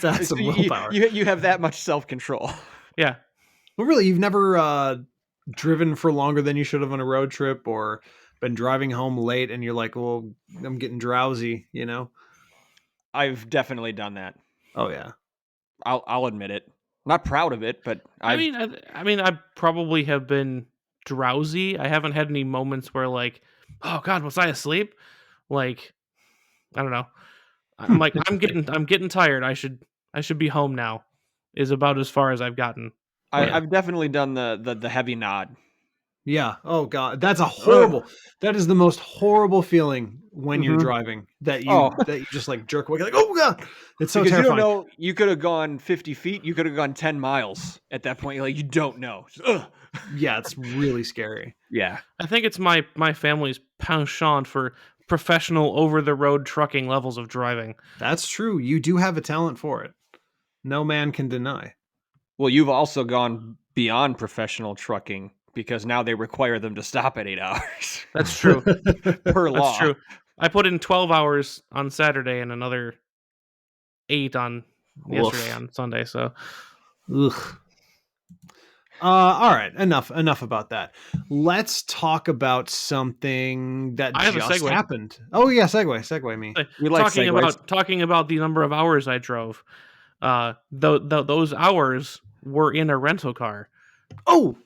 That's some willpower. You have that much self-control. Yeah. Well, really, you've never driven for longer than you should have on a road trip, or been driving home late and you're like, well, I'm getting drowsy, I've definitely done that. Oh yeah. I'll admit it. I'm not proud of it, but I probably have been drowsy. I haven't had any moments where like, oh God, was I asleep? Like, I don't know. I'm like, I'm getting tired. I should be home now. Is about as far as I've gotten. I've definitely done the heavy nod. Yeah. Oh God, that's that is the most horrible feeling when you're driving. That you just like jerk away. You're like, oh God, it's so terrifying. You don't know. You could have gone 50 feet. You could have gone 10 miles at that point. You're like, you don't know. Yeah, it's really scary. Yeah, I think it's my family's penchant for professional over-the-road trucking levels of driving. That's true. You do have a talent for it. No man can deny. Well, you've also gone beyond professional trucking because now they require them to stop at 8 hours. That's true. Per law. That's true. I put in 12 hours on Saturday and another 8 on yesterday on Sunday. So, ugh. All right, enough about that. Let's talk about something that just happened. Oh yeah, segue me. We like talking about the number of hours I drove. Those hours were in a rental car. Oh,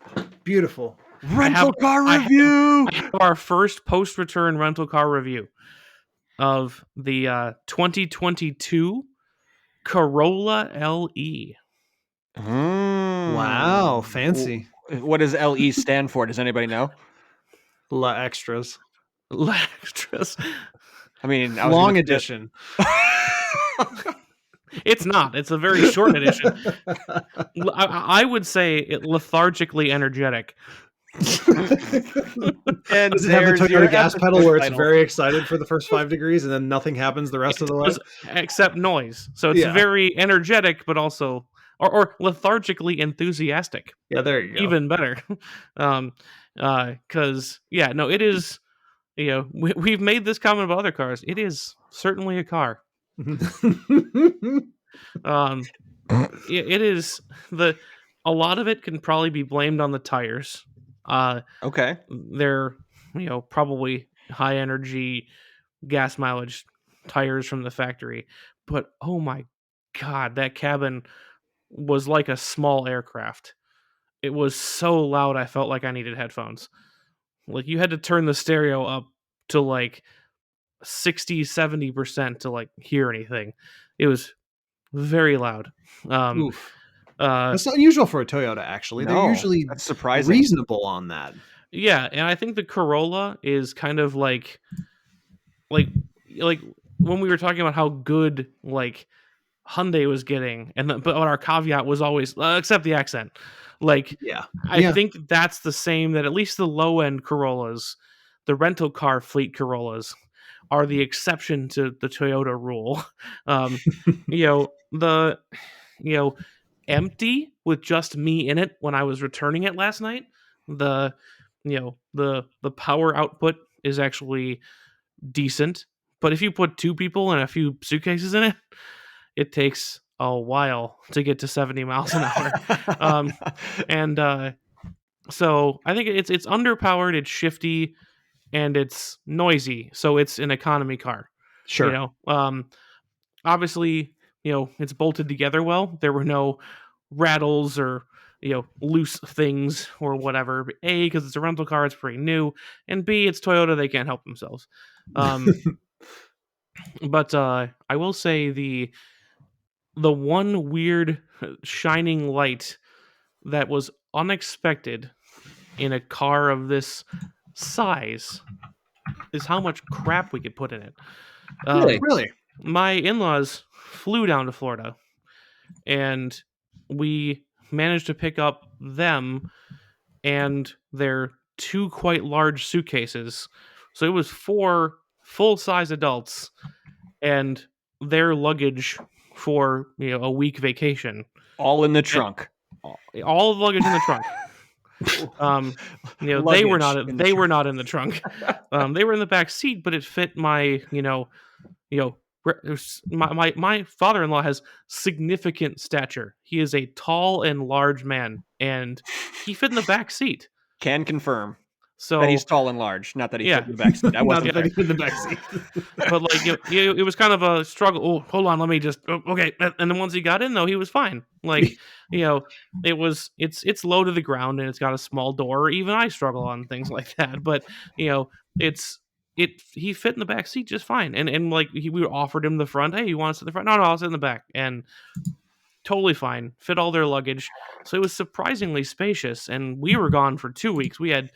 beautiful. Rental car review. I have our first post-return rental car review of the 2022 Corolla LE. Wow, fancy. What does LE stand for? Does anybody know? La extras. La extras. I mean, I was Long gonna edition. It's not. It's a very short edition. I would say it lethargically energetic. And Does it have the there's your Toyota gas pedal episode where it's title. very excited for the first 5 degrees and then nothing happens the rest of the way? Except noise. So it's very energetic, but also or lethargically enthusiastic. Yeah, there you go. Even better. Because it is. We've made this comment about other cars. It is certainly a car. It is a lot of it can probably be blamed on the tires. Okay. They're probably high energy gas mileage tires from the factory, but oh my god, that cabin was like a small aircraft. It was so loud I felt like I needed headphones. Like you had to turn the stereo up to like 60-70% to like hear anything. It was very loud. Oof. That's unusual for a Toyota, actually. No, they're usually that's surprising. reasonable on that. Yeah, and I think the Corolla is kind of like when we were talking about how good like Hyundai was getting, but our caveat was always except the accent. Like, yeah, I think that's the same. That at least the low end Corollas, the rental car fleet Corollas, are the exception to the Toyota rule. Empty with just me in it when I was returning it last night. The power output is actually decent, but if you put 2 people and a few suitcases in it, it takes a while to get to 70 miles an hour. So I think it's underpowered, it's shifty, and it's noisy. So it's an economy car. Sure. Obviously, it's bolted together well. There were no rattles or loose things or whatever. A, because it's a rental car, it's pretty new, and B, it's Toyota, they can't help themselves. But I will say the one weird shining light that was unexpected in a car of this size is how much crap we could put in it. Really? My in-laws flew down to Florida, and we managed to pick up them and their 2 quite large suitcases. So it was 4 full-size adults and their luggage for a week vacation, all in the trunk. All the luggage in the trunk. They were not in the trunk. They were in the back seat, but it fit my my father-in-law has significant stature. He is a tall and large man, and he fit in the back seat. Can confirm. So that he's tall and large, not that he fit in the back seat. I wasn't that he fit in the back seat. But like it was kind of a struggle. Oh, hold on, let me just okay. And then once he got in, though, he was fine. Like it's low to the ground and it's got a small door. Even I struggle on things like that. But he fit in the back seat just fine. And like we offered him the front. Hey, you want to sit in the front? No, I'll sit in the back. And totally fine. Fit all their luggage. So it was surprisingly spacious. And we were gone for 2 weeks. We had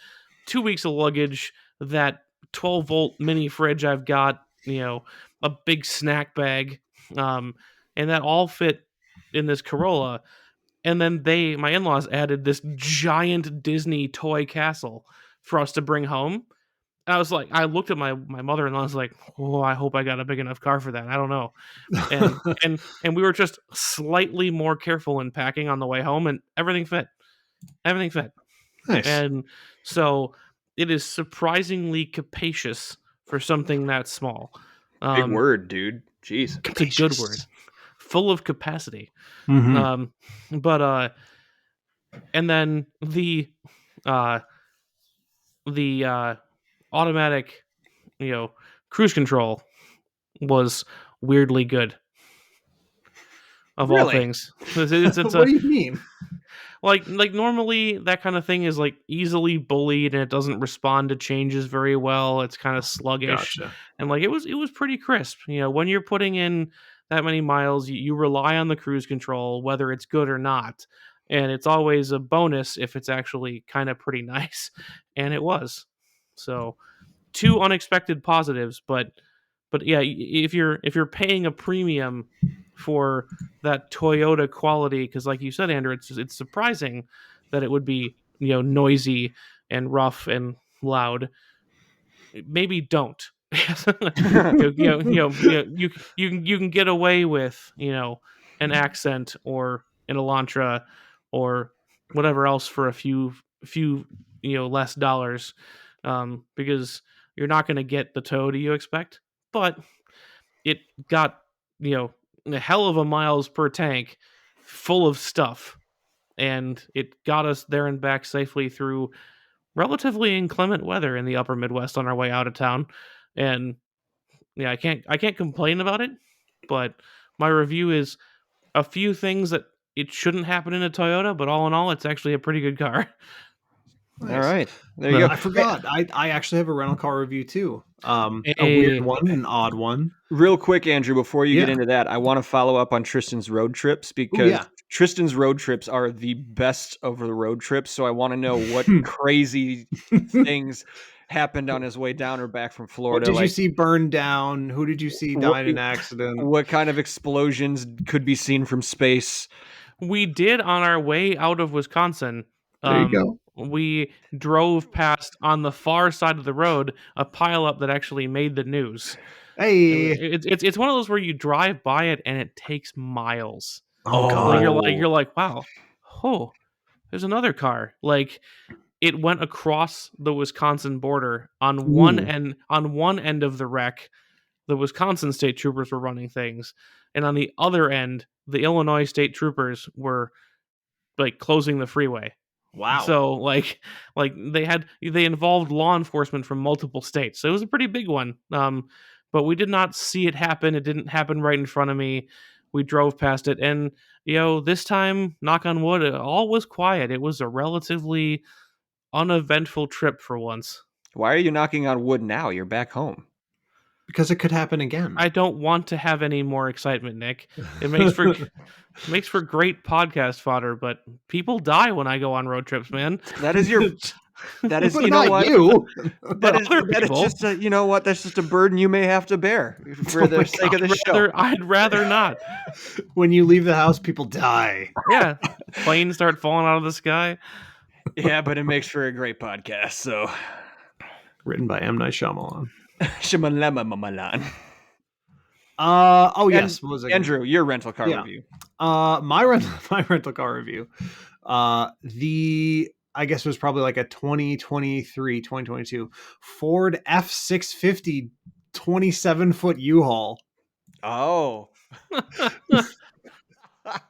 2 weeks of luggage, that 12-volt mini fridge I've got, a big snack bag, and that all fit in this Corolla. And then my in-laws added this giant Disney toy castle for us to bring home. And I looked at my mother-in-law, I was like, oh, I hope I got a big enough car for that. I don't know. And we were just slightly more careful in packing on the way home, and everything fit. Everything fit. Nice. And so it is surprisingly capacious for something that small. Big word, dude. Jeez. Capacious. It's a good word. Full of capacity. Mm-hmm. And then the automatic, cruise control was weirdly good. Of all things. What do you mean? Like normally that kind of thing is like easily bullied and it doesn't respond to changes very well. It's kind of sluggish. Gotcha. And like it was pretty crisp. When you're putting in that many miles, you rely on the cruise control, whether it's good or not. And it's always a bonus if it's actually kind of pretty nice. And it was. So 2 unexpected positives, but But yeah, if you're paying a premium for that Toyota quality, because like you said, Andrew, it's surprising that it would be noisy and rough and loud. Maybe don't. You can get away with an accent or an Elantra or whatever else for a few less dollars, because you're not going to get the Toyota you expect, but it got a hell of a miles per tank full of stuff, and it got us there and back safely through relatively inclement weather in the upper Midwest on our way out of town. And yeah, I can't complain about it, but my review is a few things that it shouldn't happen in a Toyota, but all in all, it's actually a pretty good car. Nice. All right, there you go. I forgot. I actually have a rental car review too. A Hey. weird one, an odd one. Real quick, Andrew, before you get into that, I want to follow up on Tristan's road trips because Tristan's road trips are the best of the road trips. So I want to know what crazy things happened on his way down or back from Florida. What did you see burned down? Who did you see die in an accident? What kind of explosions could be seen from space? We did on our way out of Wisconsin. There you go. We drove past on the far side of the road a pileup that actually made the news. Hey, it's one of those where you drive by it and it takes miles. Oh god, you're like, wow, there's another car. Like, it went across the Wisconsin border on one end. On one end of the wreck, the Wisconsin state troopers were running things, and on the other end, the Illinois state troopers were like closing the freeway. Wow. So like they involved law enforcement from multiple states. So it was a pretty big one. But we did not see it happen. It didn't happen right in front of me. We drove past it, and this time, knock on wood, all was quiet. It was a relatively uneventful trip for once. Why are you knocking on wood now? You're back home. Because it could happen again. I don't want to have any more excitement, Nick. It makes for great podcast fodder, but people die when I go on road trips, man. That is you know what? That is just a, you know what? That's just a burden you may have to bear for the sake of the show. I'd rather not. When you leave the house, people die. Yeah, planes start falling out of the sky. Yeah, but it makes for a great podcast. So, written by M. Night Shyamalan. Shyamalan. Oh yes, what was it? Andrew, your rental car review. My rental car review. I guess it was probably like a 2022 Ford F650 27-foot U-Haul. Oh.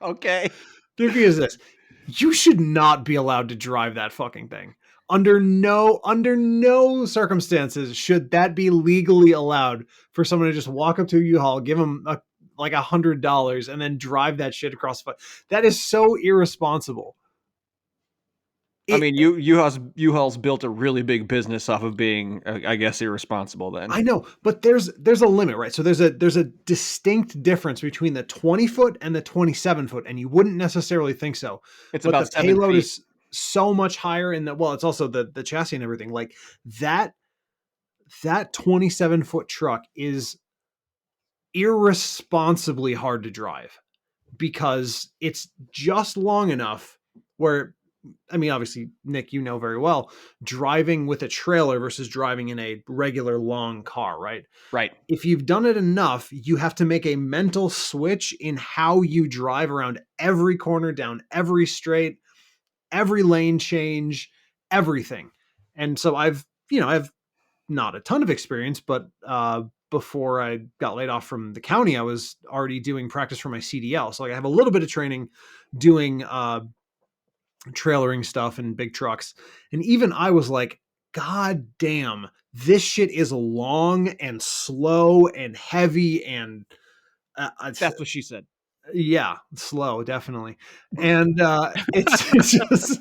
Okay. The review is this. You should not be allowed to drive that fucking thing. Under no circumstances should that be legally allowed for someone to just walk up to a U-Haul, give them like $100, and then drive that shit across the. That is so irresponsible. I mean, U-Haul's built a really big business off of being, I guess, irresponsible. Then I know, but there's a limit, right? So there's a distinct difference between the 20-foot and the 27-foot, and you wouldn't necessarily think so. It's about the payload is so much higher in the, well, it's also the chassis and everything. Like that 27-foot truck is irresponsibly hard to drive because it's just long enough where, I mean, obviously, Nick, you know very well, driving with a trailer versus driving in a regular long car, right? Right. If you've done it enough, you have to make a mental switch in how you drive around every corner, down every straight, every lane change, everything. And so I've not a ton of experience, but before I got laid off from the county, I was already doing practice for my CDL. So like I have a little bit of training doing trailering stuff and big trucks. And even I was like, God damn, this shit is long and slow and heavy. And that's what she said. Yeah, slow, definitely. And it's just,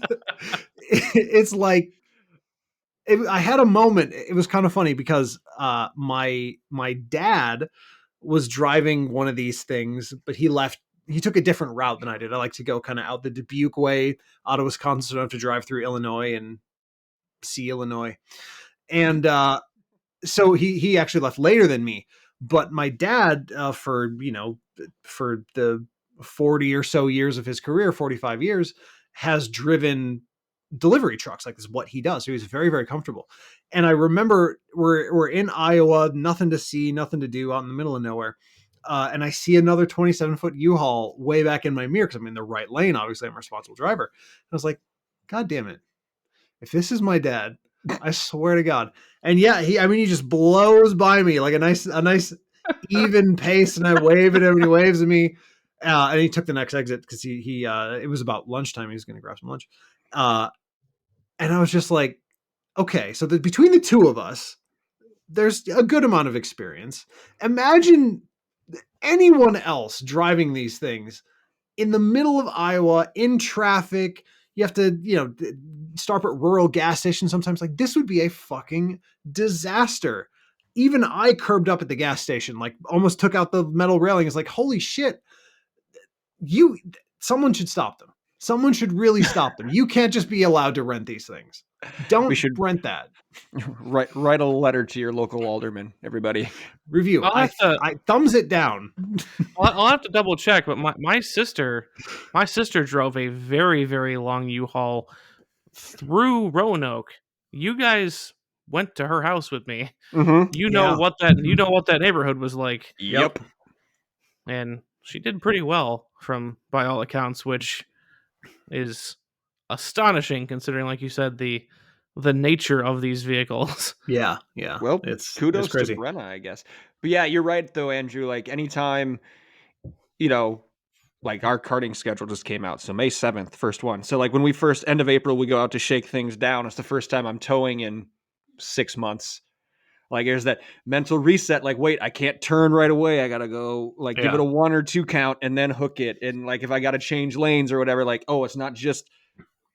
it's like, I had a moment. It was kind of funny because my dad was driving one of these things, but he took a different route than I did. I like to go kind of out the Dubuque way, out of Wisconsin, so I don't have to drive through Illinois and see Illinois. And so he actually left later than me. But my dad, for the 40 or so years of his career, 45 years, has driven delivery trucks. Like, this is what he does. So he's very, very comfortable. And I remember we're in Iowa, nothing to see, nothing to do, out in the middle of nowhere. And I see another 27-foot U-Haul way back in my mirror, because I'm in the right lane. Obviously, I'm a responsible driver. And I was like, God damn it. If this is my dad, I swear to God. And yeah, he just blows by me like a nice even pace, and I wave at him and he waves at me. And he took the next exit because it was about lunchtime. He was going to grab some lunch. And I was just like, okay, so between the two of us, there's a good amount of experience. Imagine anyone else driving these things in the middle of Iowa in traffic. You have to, stop at rural gas stations sometimes. Like, this would be a fucking disaster. Even I curbed up at the gas station, like almost took out the metal railing. It's like, holy shit. Someone should stop them. Someone should really stop them. You can't just be allowed to rent these things. Don't rent that. Write a letter to your local alderman, everybody. Review. I thumbs it down. I'll have to double check, but my sister drove a very, very long U-Haul through Roanoke. You guys went to her house with me. Mm-hmm. You know what that neighborhood was like. Yep. And she did pretty well by all accounts, which is astonishing considering, like you said, the nature of these vehicles. Yeah. Well, kudos to Brenna, I guess. But yeah, you're right though, Andrew. Like, anytime, like, our karting schedule just came out. So May 7th, first one. So like when we end of April, we go out to shake things down. It's the first time I'm towing in 6 months. Like, there's that mental reset. Like, wait, I can't turn right away. I got to go give it a 1 or 2 count and then hook it. And like, if I got to change lanes or whatever, like, oh, it's not just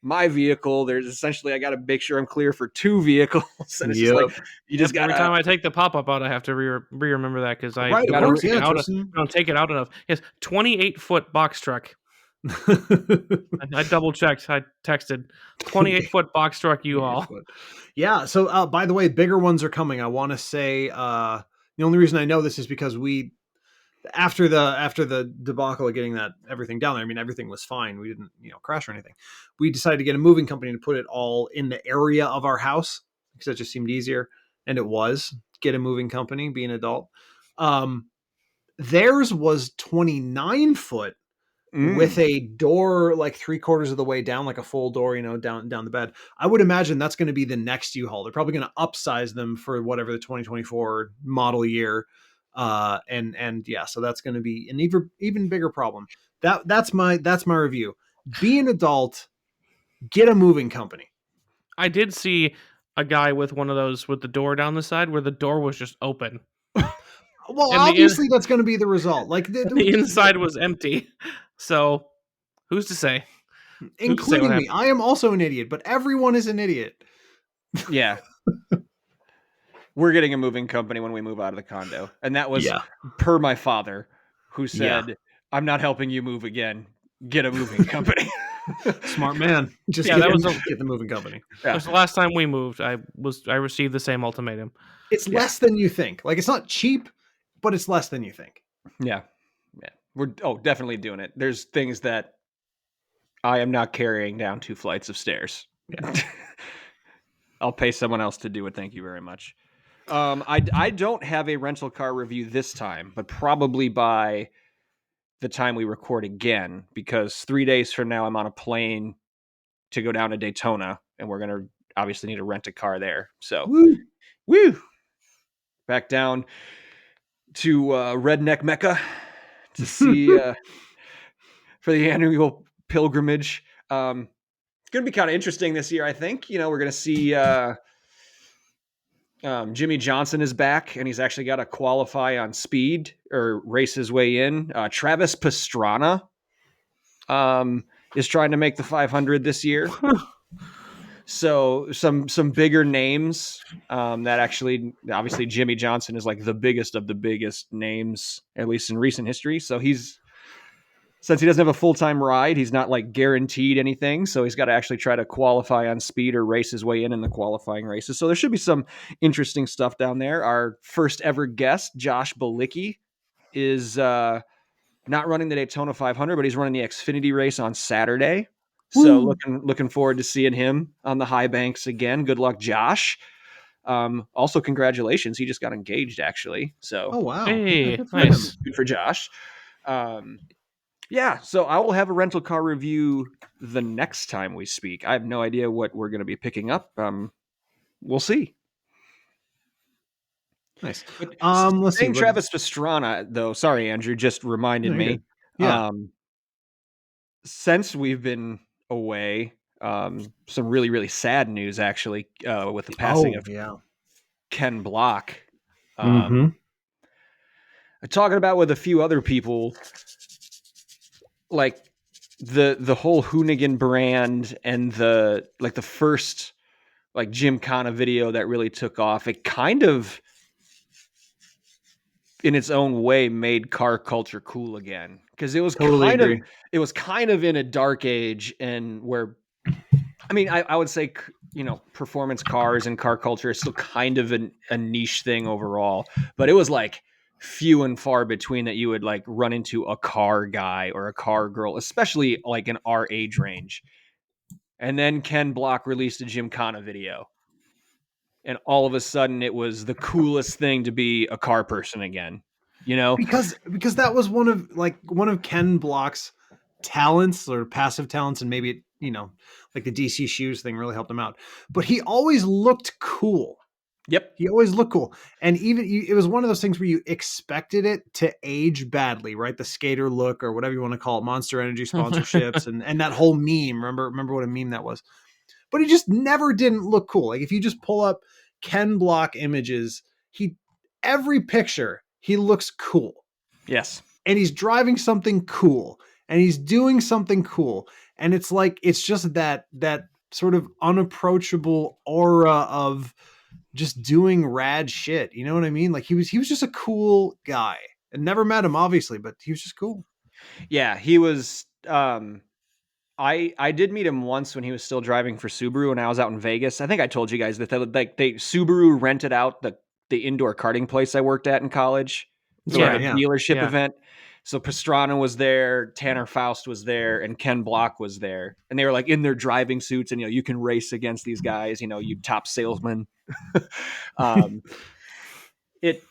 my vehicle. There's essentially, I got to make sure I'm clear for 2 vehicles. And it's just like, you just got every time I take the pop-up out, I have to remember that, because I don't take it out enough. Yes, 28-foot box truck. I double checked. I texted 28-foot box truck U-Haul. Yeah. So by the way, bigger ones are coming. I want to say the only reason I know this is because we, after the debacle of getting everything down there, I mean, everything was fine. We didn't crash or anything. We decided to get a moving company to put it all in the area of our house because that just seemed easier. And it was get a moving company, be an adult. Theirs was 29 foot. With a door like 3/4 of the way down, like a full door, down the bed. I would imagine that's going to be the next U-Haul. They're probably going to upsize them for whatever the 2024 model year. And yeah, so that's going to be an even bigger problem. That's my review. Be an adult, get a moving company. I did see a guy with one of those with the door down the side where the door was just open. Well, and obviously that's going to be the result. Like the inside was empty. So, who's to say? Including me. I am also an idiot, but everyone is an idiot. Yeah. We're getting a moving company when we move out of the condo. And that was per my father, who said, I'm not helping you move again. Get a moving company. Smart man. Just get the moving company. That was the last time we moved. I received the same ultimatum. It's less than you think. Like, it's not cheap, but it's less than you think. Yeah. We're definitely doing it. There's things that I am not carrying down 2 flights of stairs. Yeah. I'll pay someone else to do it. Thank you very much. I don't have a rental car review this time, but probably by the time we record again, because 3 days from now I'm on a plane to go down to Daytona, and we're gonna obviously need to rent a car there. So, woo! Back down to Redneck Mecca to see for the annual pilgrimage. It's going to be kind of interesting this year, I think. We're going to see Jimmy Johnson is back, and he's actually got to qualify on speed or race his way in. Travis Pastrana is trying to make the 500 this year. So some bigger names that actually, obviously Jimmy Johnson is like the biggest of the biggest names, at least in recent history. So he's since he doesn't have a full-time ride, he's not like guaranteed anything. So he's got to actually try to qualify on speed or race his way in the qualifying races. So there should be some interesting stuff down there. Our first ever guest, Josh Balicki, is not running the Daytona 500, but he's running the Xfinity race on Saturday. So looking forward to seeing him on the high banks again. Good luck, Josh. Also, congratulations. He just got engaged, actually. So, oh wow, Hey, good for nice. him. good for Josh. Yeah, so I will have a rental car review the next time we speak. I have no idea what we're going to be picking up. We'll see. Nice. But Let's see. saying Travis Pastrana, though, sorry, Andrew, just reminded No, you're me. good. Yeah. Since we've been away, some really, really sad news, actually, with the passing of yeah. Ken Block. Mm-hmm. Talking about with a few other people, like the whole Hoonigan brand and the first like Gymkhana video that really took off. It kind of, in its own way, made car culture cool again, because Totally agree. it was kind of in a dark age, and where, I mean, I would say, performance cars and car culture is still kind of a niche thing overall, but it was like few and far between that you would like run into a car guy or a car girl, especially like in our age range. And then Ken Block released a Gymkhana video, and all of a sudden it was the coolest thing to be a car person again. Because that was one of Ken Block's talents or passive talents, and maybe like the DC shoes thing really helped him out. But he always looked cool. Yep. He always looked cool. And even it was one of those things where you expected it to age badly, right? The skater look, or whatever you want to call it, Monster Energy sponsorships and that whole meme. Remember what a meme that was. But he just never didn't look cool. Like if you just pull up Ken Block images, every picture, he looks cool. Yes. And he's driving something cool, and he's doing something cool. And it's like, it's just that sort of unapproachable aura of just doing rad shit. You know what I mean? Like he was just a cool guy. And never met him, obviously, but he was just cool. Yeah, he was. I did meet him once when he was still driving for Subaru, and I was out in Vegas. I think I told you guys that they Subaru rented out the indoor karting place I worked at in college for like a dealership event. So Pastrana was there, Tanner Faust was there, and Ken Block was there, and they were like in their driving suits, and you can race against these guys. You top salesman. It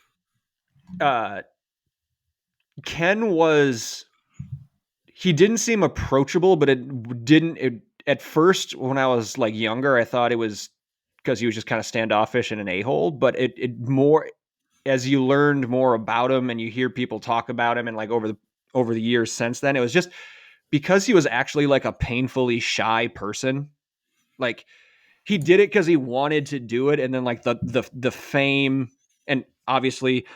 Ken was. He didn't seem approachable, but at first when I was like younger, I thought it was because he was just kind of standoffish and an a-hole, but it more, as you learned more about him and you hear people talk about him, and like over the years since then, it was just because he was actually like a painfully shy person. Like he did it because he wanted to do it, and then like the fame and obviously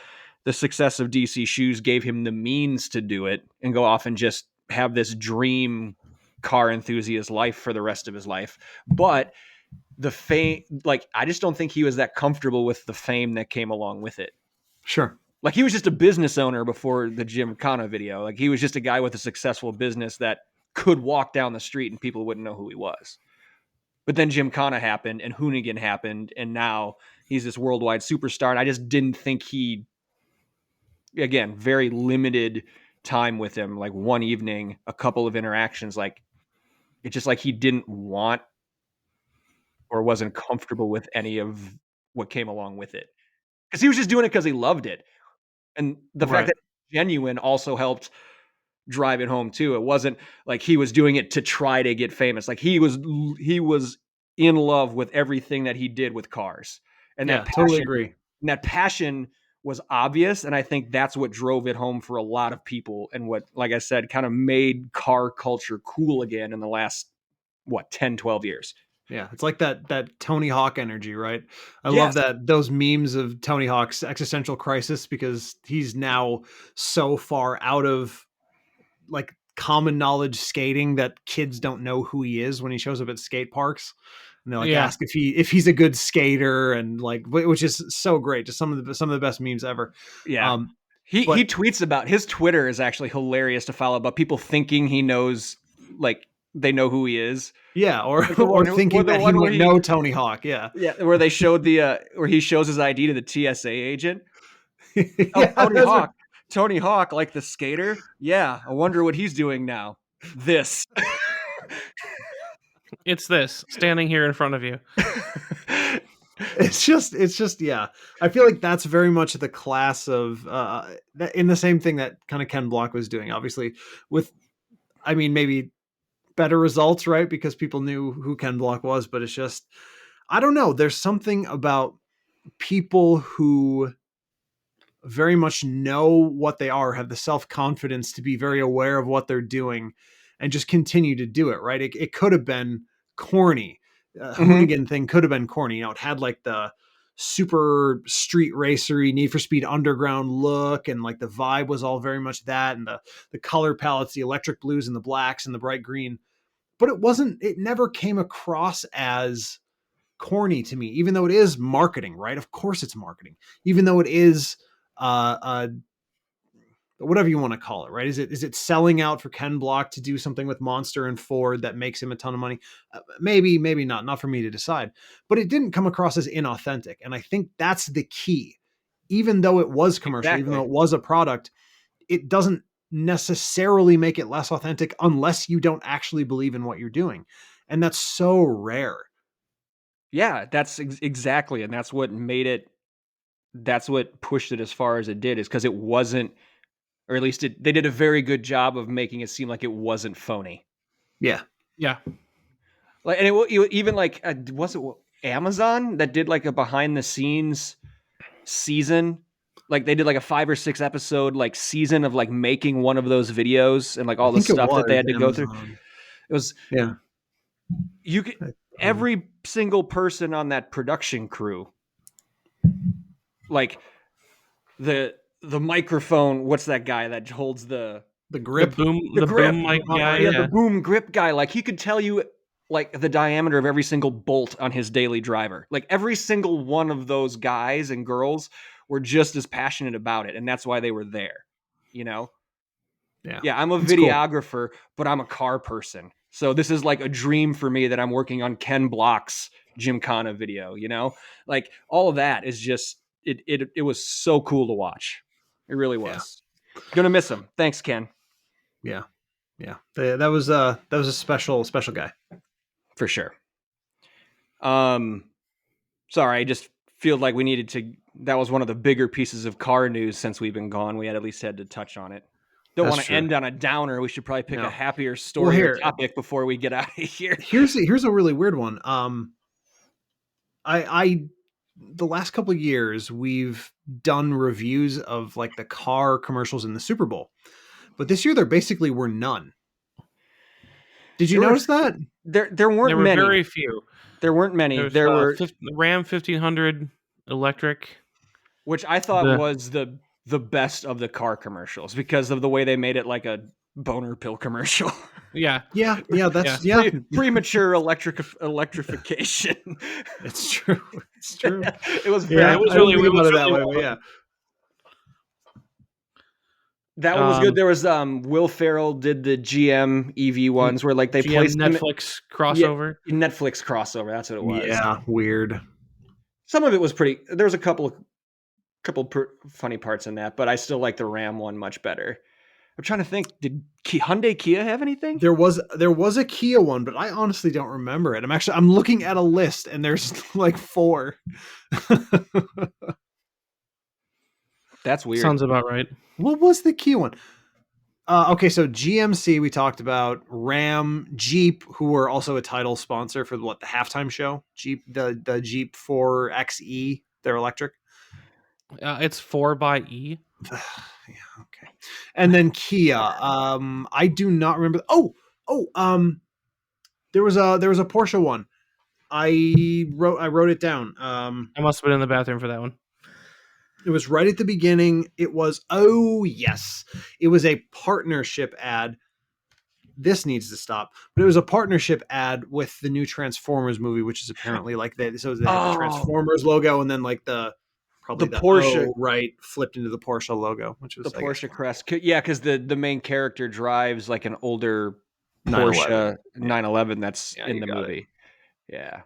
the success of DC Shoes gave him the means to do it and go off and just have this dream car enthusiast life for the rest of his life. But the fame, like, I just don't think he was that comfortable with the fame that came along with it. Sure. Like he was just a business owner before the Gymkhana video. Like he was just a guy with a successful business that could walk down the street and people wouldn't know who he was. But then Gymkhana happened and Hoonigan happened, and now he's this worldwide superstar. And I just didn't think again, very limited time with him, like one evening, a couple of interactions, like it's just like he didn't want or wasn't comfortable with any of what came along with it, because he was just doing it because he loved it. And the fact that genuine also helped drive it home too. It wasn't like he was doing it to try to get famous. Like he was in love with everything that he did with cars, and that passion, totally agree. And that passion was obvious, and I think that's what drove it home for a lot of people, and what, like I said, kind of made car culture cool again in the last 10, 12 years. Yeah, it's like that Tony Hawk energy, right? I love those memes of Tony Hawk's existential crisis, because he's now so far out of like common knowledge skating that kids don't know who he is when he shows up at skate parks. And they like ask if he's a good skater, and like, which is so great. Just some of the best memes ever. Yeah. He tweets about his Twitter is actually hilarious to follow about people thinking he knows, like they know who he is. Yeah, or Like or thinking that he might know Tony Hawk. Yeah, yeah, where they showed where he shows his ID to the TSA agent. Oh, yeah, Tony Hawk, like the skater. Yeah, I wonder what he's doing now. This. It's this standing here in front of you. It's just yeah. I feel like that's very much the class of in the same thing that kind of Ken Block was doing. Obviously, with I mean maybe better results, right? Because people knew who Ken Block was, but it's just I don't know. There's something about people who very much know what they are, have the self-confidence to be very aware of what they're doing and just continue to do it, right? It could have been corny. Hoonigan thing could have been corny. You know, it had like the super street racery Need for Speed Underground look, and like the vibe was all very much that, and the color palettes, the electric blues and the blacks and the bright green. But it never came across as corny to me, even though it is marketing, right? Of course it's marketing. Even though it is whatever you want to call it, right? Is it selling out for Ken Block to do something with Monster and Ford that makes him a ton of money? Maybe not for me to decide, but it didn't come across as inauthentic. And I think that's the key. Even though it was commercial, even though it was a product, it doesn't necessarily make it less authentic unless you don't actually believe in what you're doing. And that's so rare. Yeah, that's exactly. And that's what that's what pushed it as far as it did, is because it wasn't, or at least they did a very good job of making it seem like it wasn't phony. Yeah. Yeah. Like, and even like, was it Amazon that did like a behind the scenes season? Like they did like a 5 or 6 episode like season of like making one of those videos and like all the stuff that they had to go through. It was, yeah. You could, every single person on that production crew, like the microphone, what's that guy that holds the grip, the boom mic guy, the boom grip guy, like he could tell you like the diameter of every single bolt on his daily driver. Like every single one of those guys and girls were just as passionate about it, and that's why they were there, you know? Yeah, I'm a videographer, cool. But I'm a car person. So this is like a dream for me that I'm working on Ken Block's Gymkhana video, you know? Like all of that is just it was so cool to watch. It really was. Yeah. Gonna miss him. Thanks, Ken. Yeah. Yeah. That was a special guy. For sure. Sorry, I just feel like we needed to, that was one of the bigger pieces of car news since we've been gone. We at least had to touch on it. Don't want to end on a downer. We should probably pick a happier story or topic before we get out of here. Here's a really weird one. I the last couple of years we've done reviews of like the car commercials in the Super Bowl, but this year there basically were none. Did you notice that? There weren't many. Very few. There weren't many. There were Ram 1500 electric, which I thought was the best of the car commercials because of the way they made it like a boner pill commercial. Yeah. That's premature electrification. It's true. It's true. It was really weird that way. Yeah. That one was good. There was Will Ferrell did the GM EV ones where like they GM placed Netflix crossover. Yeah, Netflix crossover. That's what it was. Yeah, weird. Some of it was pretty. There was a couple funny parts in that, but I still like the Ram one much better. I'm trying to think. Did Hyundai Kia have anything? There was a Kia one, but I honestly don't remember it. I'm looking at a list and there's like 4. That's weird. Sounds about right. What was the Kia one? Okay, so GMC we talked about, Ram, Jeep, who were also a title sponsor for the halftime show. Jeep, the Jeep 4xe, they're electric. It's 4xe. Yeah, okay. And then Kia. I do not remember. There was a Porsche one. I wrote it down. I must have been in the bathroom for that one. It was right at the beginning. It was, it was a partnership ad. This needs to stop. But it was a partnership ad with the new Transformers movie, which is apparently like they had the Transformers logo and then like the Probably the Porsche, right, flipped into the Porsche logo, which was the Porsche crest. Yeah, because the main character drives like an older 911. Porsche 911 that's Yeah, in you the got movie. Yeah,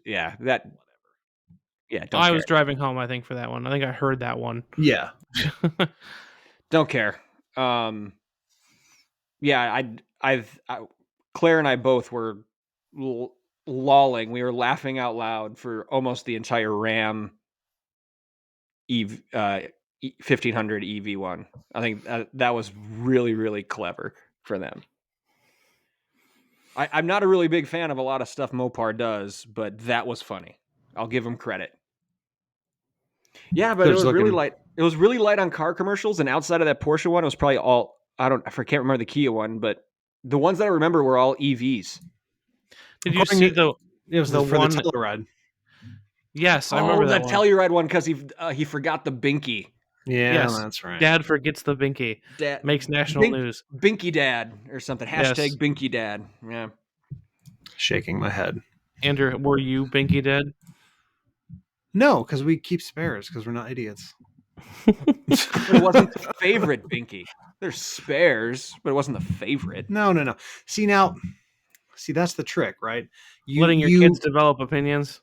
yeah, that. Yeah, don't I care. was driving home, I think, for that one. I think I heard that one. Yeah. Don't care. Yeah, Claire and I both were lolling. We were laughing out loud for almost the entire Ram 1500 EV1. I think that was really, really clever for them. I'm not a really big fan of a lot of stuff Mopar does, but that was funny. I'll give them credit. Yeah, but it was really light. It was really light on car commercials, and outside of that Porsche one, it was probably all I can't remember the Kia one, but the ones that I remember were all EVs. Did you see the it was the for one the Telluride? Yes, I remember that one. Telluride one because he forgot the binky. Yeah, Yes, that's right. Dad forgets the binky. Dad makes national news. Binky Dad or something. Hashtag Binky Dad. Yeah. Shaking my head. Andrew, were you binky dad? No, because we keep spares because we're not idiots. But it wasn't the favorite binky. There's spares, but it wasn't the favorite. No. See, that's the trick, right? Letting your kids develop opinions.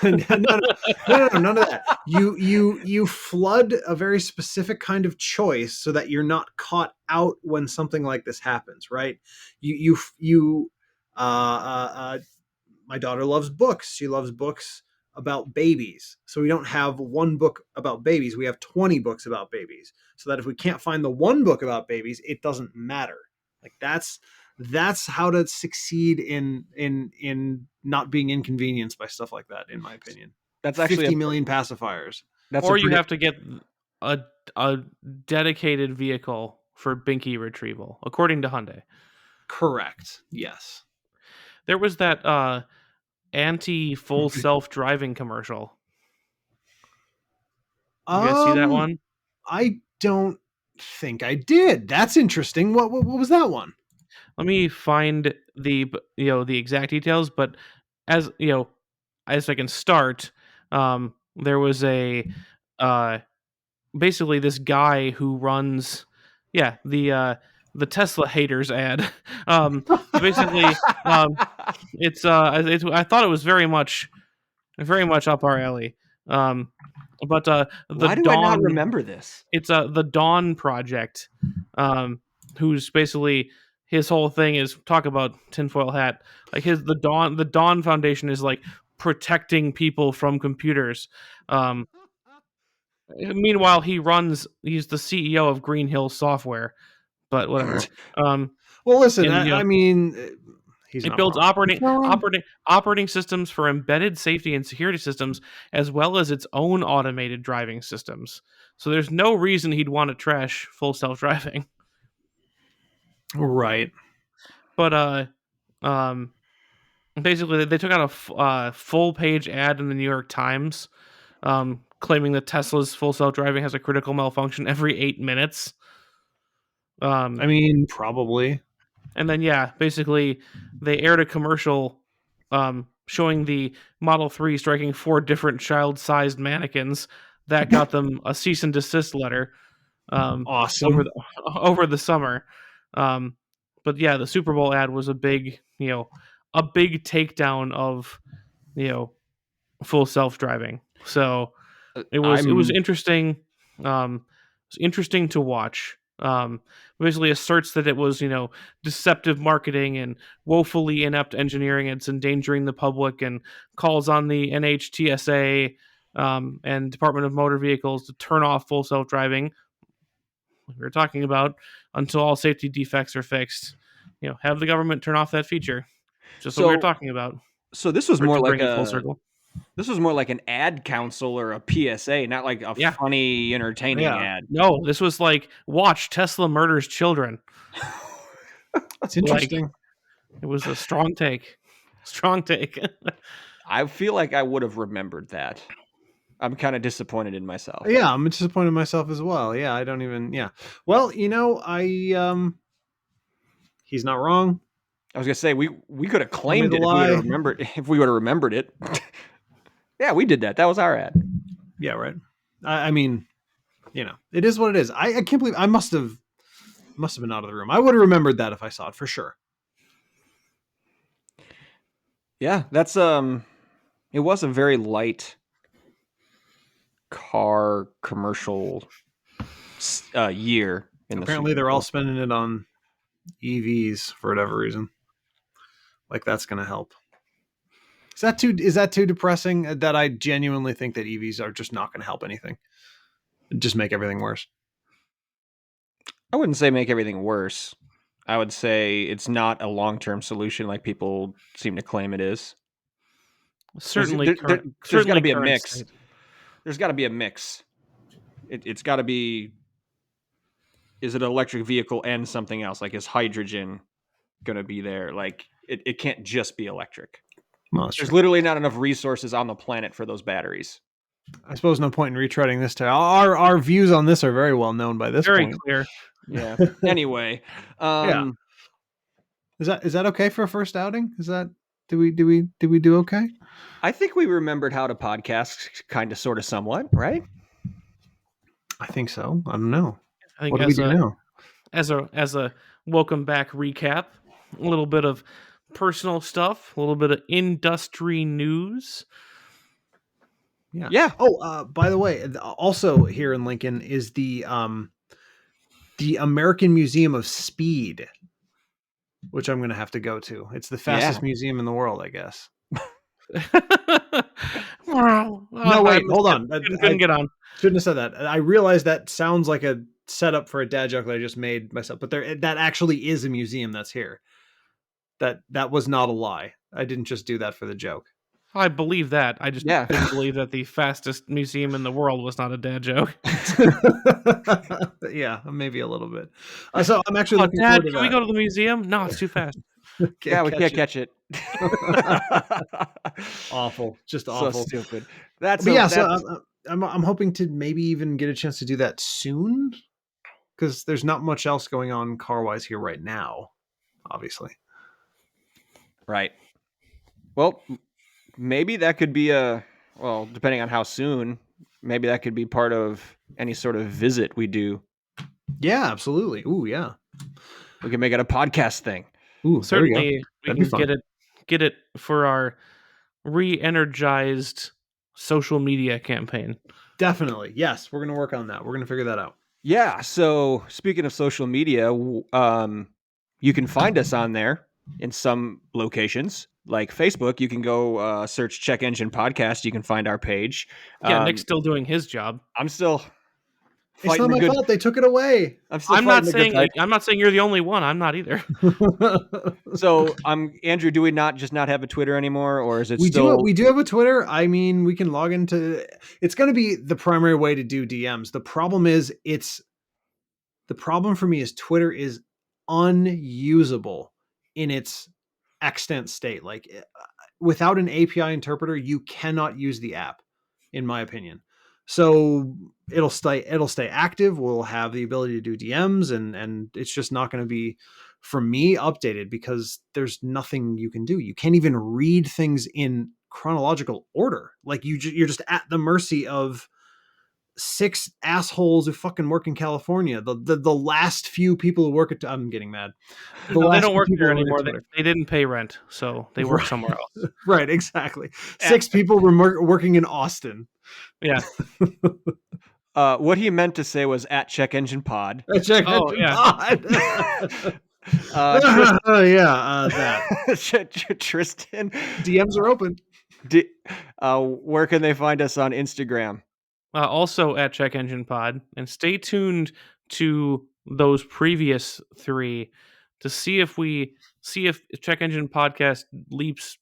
no, none of that. You flood a very specific kind of choice so that you're not caught out when something like this happens, right? My daughter loves books. She loves books about babies. So we don't have one book about babies. We have 20 books about babies. So that if we can't find the one book about babies, it doesn't matter. Like that's how to succeed in not being inconvenienced by stuff like that, in my opinion. That's actually 50 million pacifiers. You have to get a dedicated vehicle for binky retrieval, according to Hyundai. Correct. Yes. There was that anti-full self-driving commercial. You guys see that one? I don't think I did. That's interesting. What was that one? Let me find the exact details, but as I can start, there was a basically this guy who runs the Tesla haters ad. Basically, it's I thought it was very much up our alley. But the Why do Dawn, I not remember this? It's the Dawn Project, who's basically his whole thing is talk about tinfoil hat. Like the Dawn Foundation is like protecting people from computers. Meanwhile, he's the CEO of Green Hill Software, but whatever. Well, listen, I mean, it builds operating systems for embedded safety and security systems, as well as its own automated driving systems. So there's no reason he'd want to trash full self-driving. Right. But basically, they took out a full-page ad in the New York Times, claiming that Tesla's full self-driving has a critical malfunction every 8 minutes. I mean, probably. And then, basically, they aired a commercial showing the Model 3 striking 4 different child-sized mannequins. That got them a cease and desist letter. Awesome. Over the summer. But the Super Bowl ad was a big takedown of, full self-driving. So it was interesting. It's interesting to watch. Basically asserts that it was, deceptive marketing and woefully inept engineering. It's endangering the public, and calls on the NHTSA and Department of Motor Vehicles to turn off full self-driving. We were talking about until all safety defects are fixed. Have the government turn off that feature. Just what we were talking about. So this was more like full circle. This was more like an ad council or a PSA, not like a funny, entertaining ad. No, this was like, watch Tesla murders children. That's interesting. It was a strong take. Strong take. I feel like I would have remembered that. I'm kind of disappointed in myself. Yeah, I'm disappointed in myself as well. Yeah, I don't even. Yeah. Well, he's not wrong. I was gonna say we could have claimed it if we would have remembered it. Yeah, we did that. That was our ad. Yeah, right. I mean, it is what it is. I can't believe I must have been out of the room. I would have remembered that if I saw it for sure. Yeah, that's it was a very light car commercial year in Apparently, the they're Super all Bowl. spending it on EVs for whatever reason. Like that's going to help. Is that too depressing? That I genuinely think that EVs are just not going to help anything. Just make everything worse. I wouldn't say make everything worse. I would say it's not a long-term solution like people seem to claim it is. Certainly, There's got to be a current mix. state. There's got to be a mix. It's got to be. Is it an electric vehicle and something else? Like, is hydrogen going to be there? Like, it can't just be electric. Well, There's literally not enough resources on the planet for those batteries. I suppose no point in retreading this. Our views on this are very well known by this Very point. clear. Yeah. Anyway, Yeah. Is that okay for a first outing? Is that did we do okay? I think we remembered how to podcast, kind of, sort of, somewhat, right? I think so. I don't know. I think What do we do now? As a welcome back recap, a little bit of personal stuff, a little bit of industry news. Yeah. Yeah. Oh, by the way, also here in Lincoln is the American Museum of Speed, which I'm going to have to go to. It's the fastest museum in the world, I guess. No, wait, hold on. Couldn't get on. Shouldn't have said that. I realize that sounds like a setup for a dad joke that I just made myself, but that actually is a museum that's here. That was not a lie. I didn't just do that for the joke. I believe that. I just didn't believe that the fastest museum in the world was not a dad joke. Yeah, maybe a little bit. So I'm actually looking Dad, forward to can we go to the museum? No, it's too fast. We can't catch it. Awful, just awful. So stupid. So I'm hoping to maybe even get a chance to do that soon, because there's not much else going on car-wise here right now, obviously. Right. Well, maybe that could be depending on how soon, maybe that could be part of any sort of visit we do. Yeah, absolutely. Ooh, yeah. We can make it a podcast thing. Ooh, certainly we can get it for our re-energized social media campaign. Definitely. Yes, we're going to work on that. We're going to figure that out. Yeah, so speaking of social media, you can find us on there in some locations. Like Facebook, you can go search Check Engine Podcast. You can find our page. Yeah, Nick's still doing his job. I'm still It's not my fault. They took it away. I'm not saying you're the only one. I'm not either. So, Andrew, do we not have a Twitter anymore, or is it we do have a Twitter? I mean, we can log into. It's going to be the primary way to do DMs. The problem for me is Twitter is unusable in its extant state. Like, without an API interpreter, you cannot use the app, in my opinion. So it'll stay active. We'll have the ability to do DMs, and it's just not going to be, for me, updated, because there's nothing you can do. You can't even read things in chronological order. Like, you're just at the mercy of 6 assholes who fucking work in California. The last few people who work at, I'm getting mad. They don't work there anymore. They didn't pay rent, so they work somewhere else. Right, exactly. 6 people were working in Austin. Yeah. What he meant to say was at Check Engine Pod. Pod. That. Tristan. DMs are open. Where can they find us on Instagram? Also at Check Engine Pod, and stay tuned to those previous 3 to see if Check Engine Podcast leaps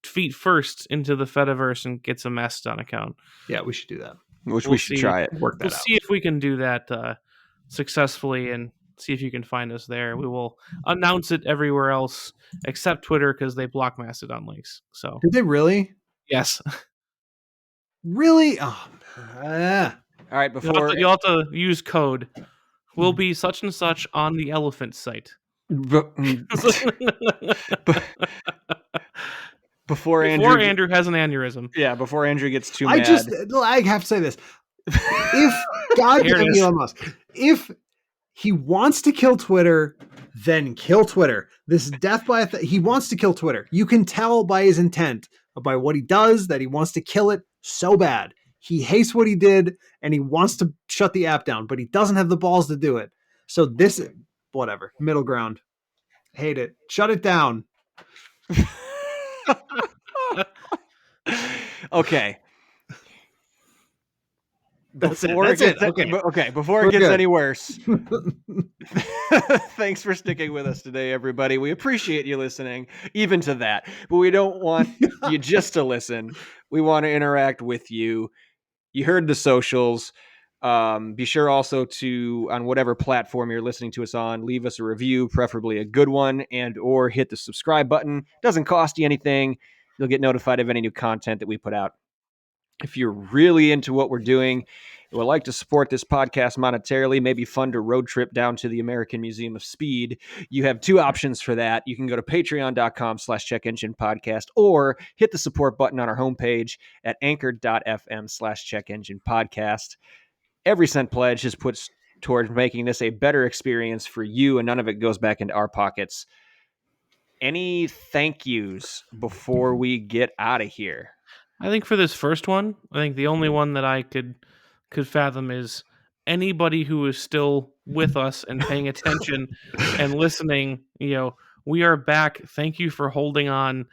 feet first into the Fediverse and gets a Mastodon account. Yeah, we should do that. We should try it. Work that out. We'll see if we can do that successfully, and see if you can find us there. We will announce it everywhere else except Twitter, because they block Mastodon links. So did they really? Yes. Really? All right. Before you'll have to use code. Will be such and such on the elephant site. Before Andrew has an aneurysm. Yeah, before Andrew gets too mad. I have to say this. If goddamn Elon Musk, if he wants to kill Twitter, then kill Twitter. This death by he wants to kill Twitter. You can tell by his intent, by what he does, that he wants to kill it so bad. He hates what he did and he wants to shut the app down, but he doesn't have the balls to do it. So this, whatever, middle ground. Hate it. Shut it down. Okay. That's it. Okay, before it gets any worse. Thanks for sticking with us today, everybody. We appreciate you listening, even to that. But we don't want you just to listen. We want to interact with you. You heard the socials. Be sure also to, on whatever platform you're listening to us on, leave us a review, preferably a good one, and or hit the subscribe button. Doesn't cost you anything. You'll get notified of any new content that we put out. If you're really into what we're doing and would like to support this podcast monetarily, maybe fund a road trip down to the American Museum of Speed, you have two options for that. You can go to patreon.com/checkenginepodcast or hit the support button on our homepage at anchor.fm/checkenginepodcast. Every cent pledge is put towards making this a better experience for you, and none of it goes back into our pockets. Any thank yous before we get out of here? I think for this first one, I think the only one that I could fathom is anybody who is still with us and paying attention and listening. We are back. Thank you for holding on.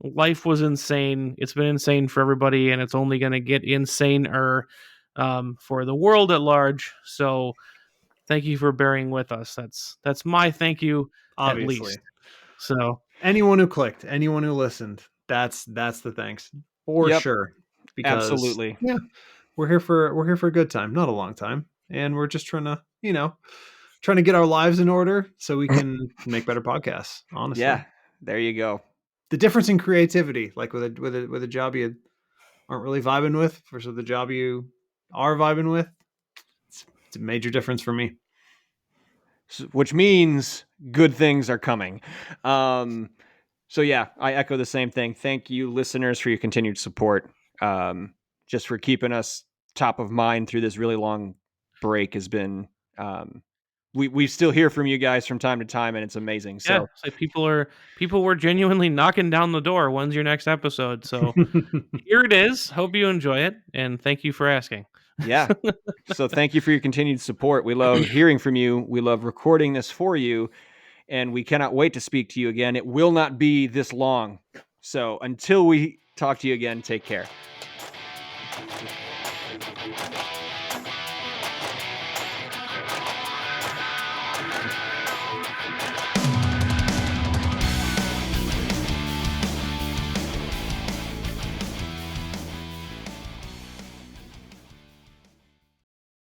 Life was insane. It's been insane for everybody, and it's only going to get insaner for the world at large. So thank you for bearing with us. That's my thank you, obviously. At least. So anyone who clicked, anyone who listened, that's the thanks. For sure. Because, absolutely. Yeah. We're here for a good time, not a long time. And we're just trying to, trying to get our lives in order so we can make better podcasts, honestly. Yeah. There you go. The difference in creativity, like with a job you aren't really vibing with versus the job you are vibing with, it's a major difference for me. Which means good things are coming. So yeah, I echo the same thing. Thank you, listeners, for your continued support. Just for keeping us top of mind through this really long break has been. We still hear from you guys from time to time, and it's amazing. So people were genuinely knocking down the door. When's your next episode? So here it is. Hope you enjoy it, and thank you for asking. Yeah. So thank you for your continued support. We love hearing from you. We love recording this for you. And we cannot wait to speak to you again. It will not be this long. So until we talk to you again, take care.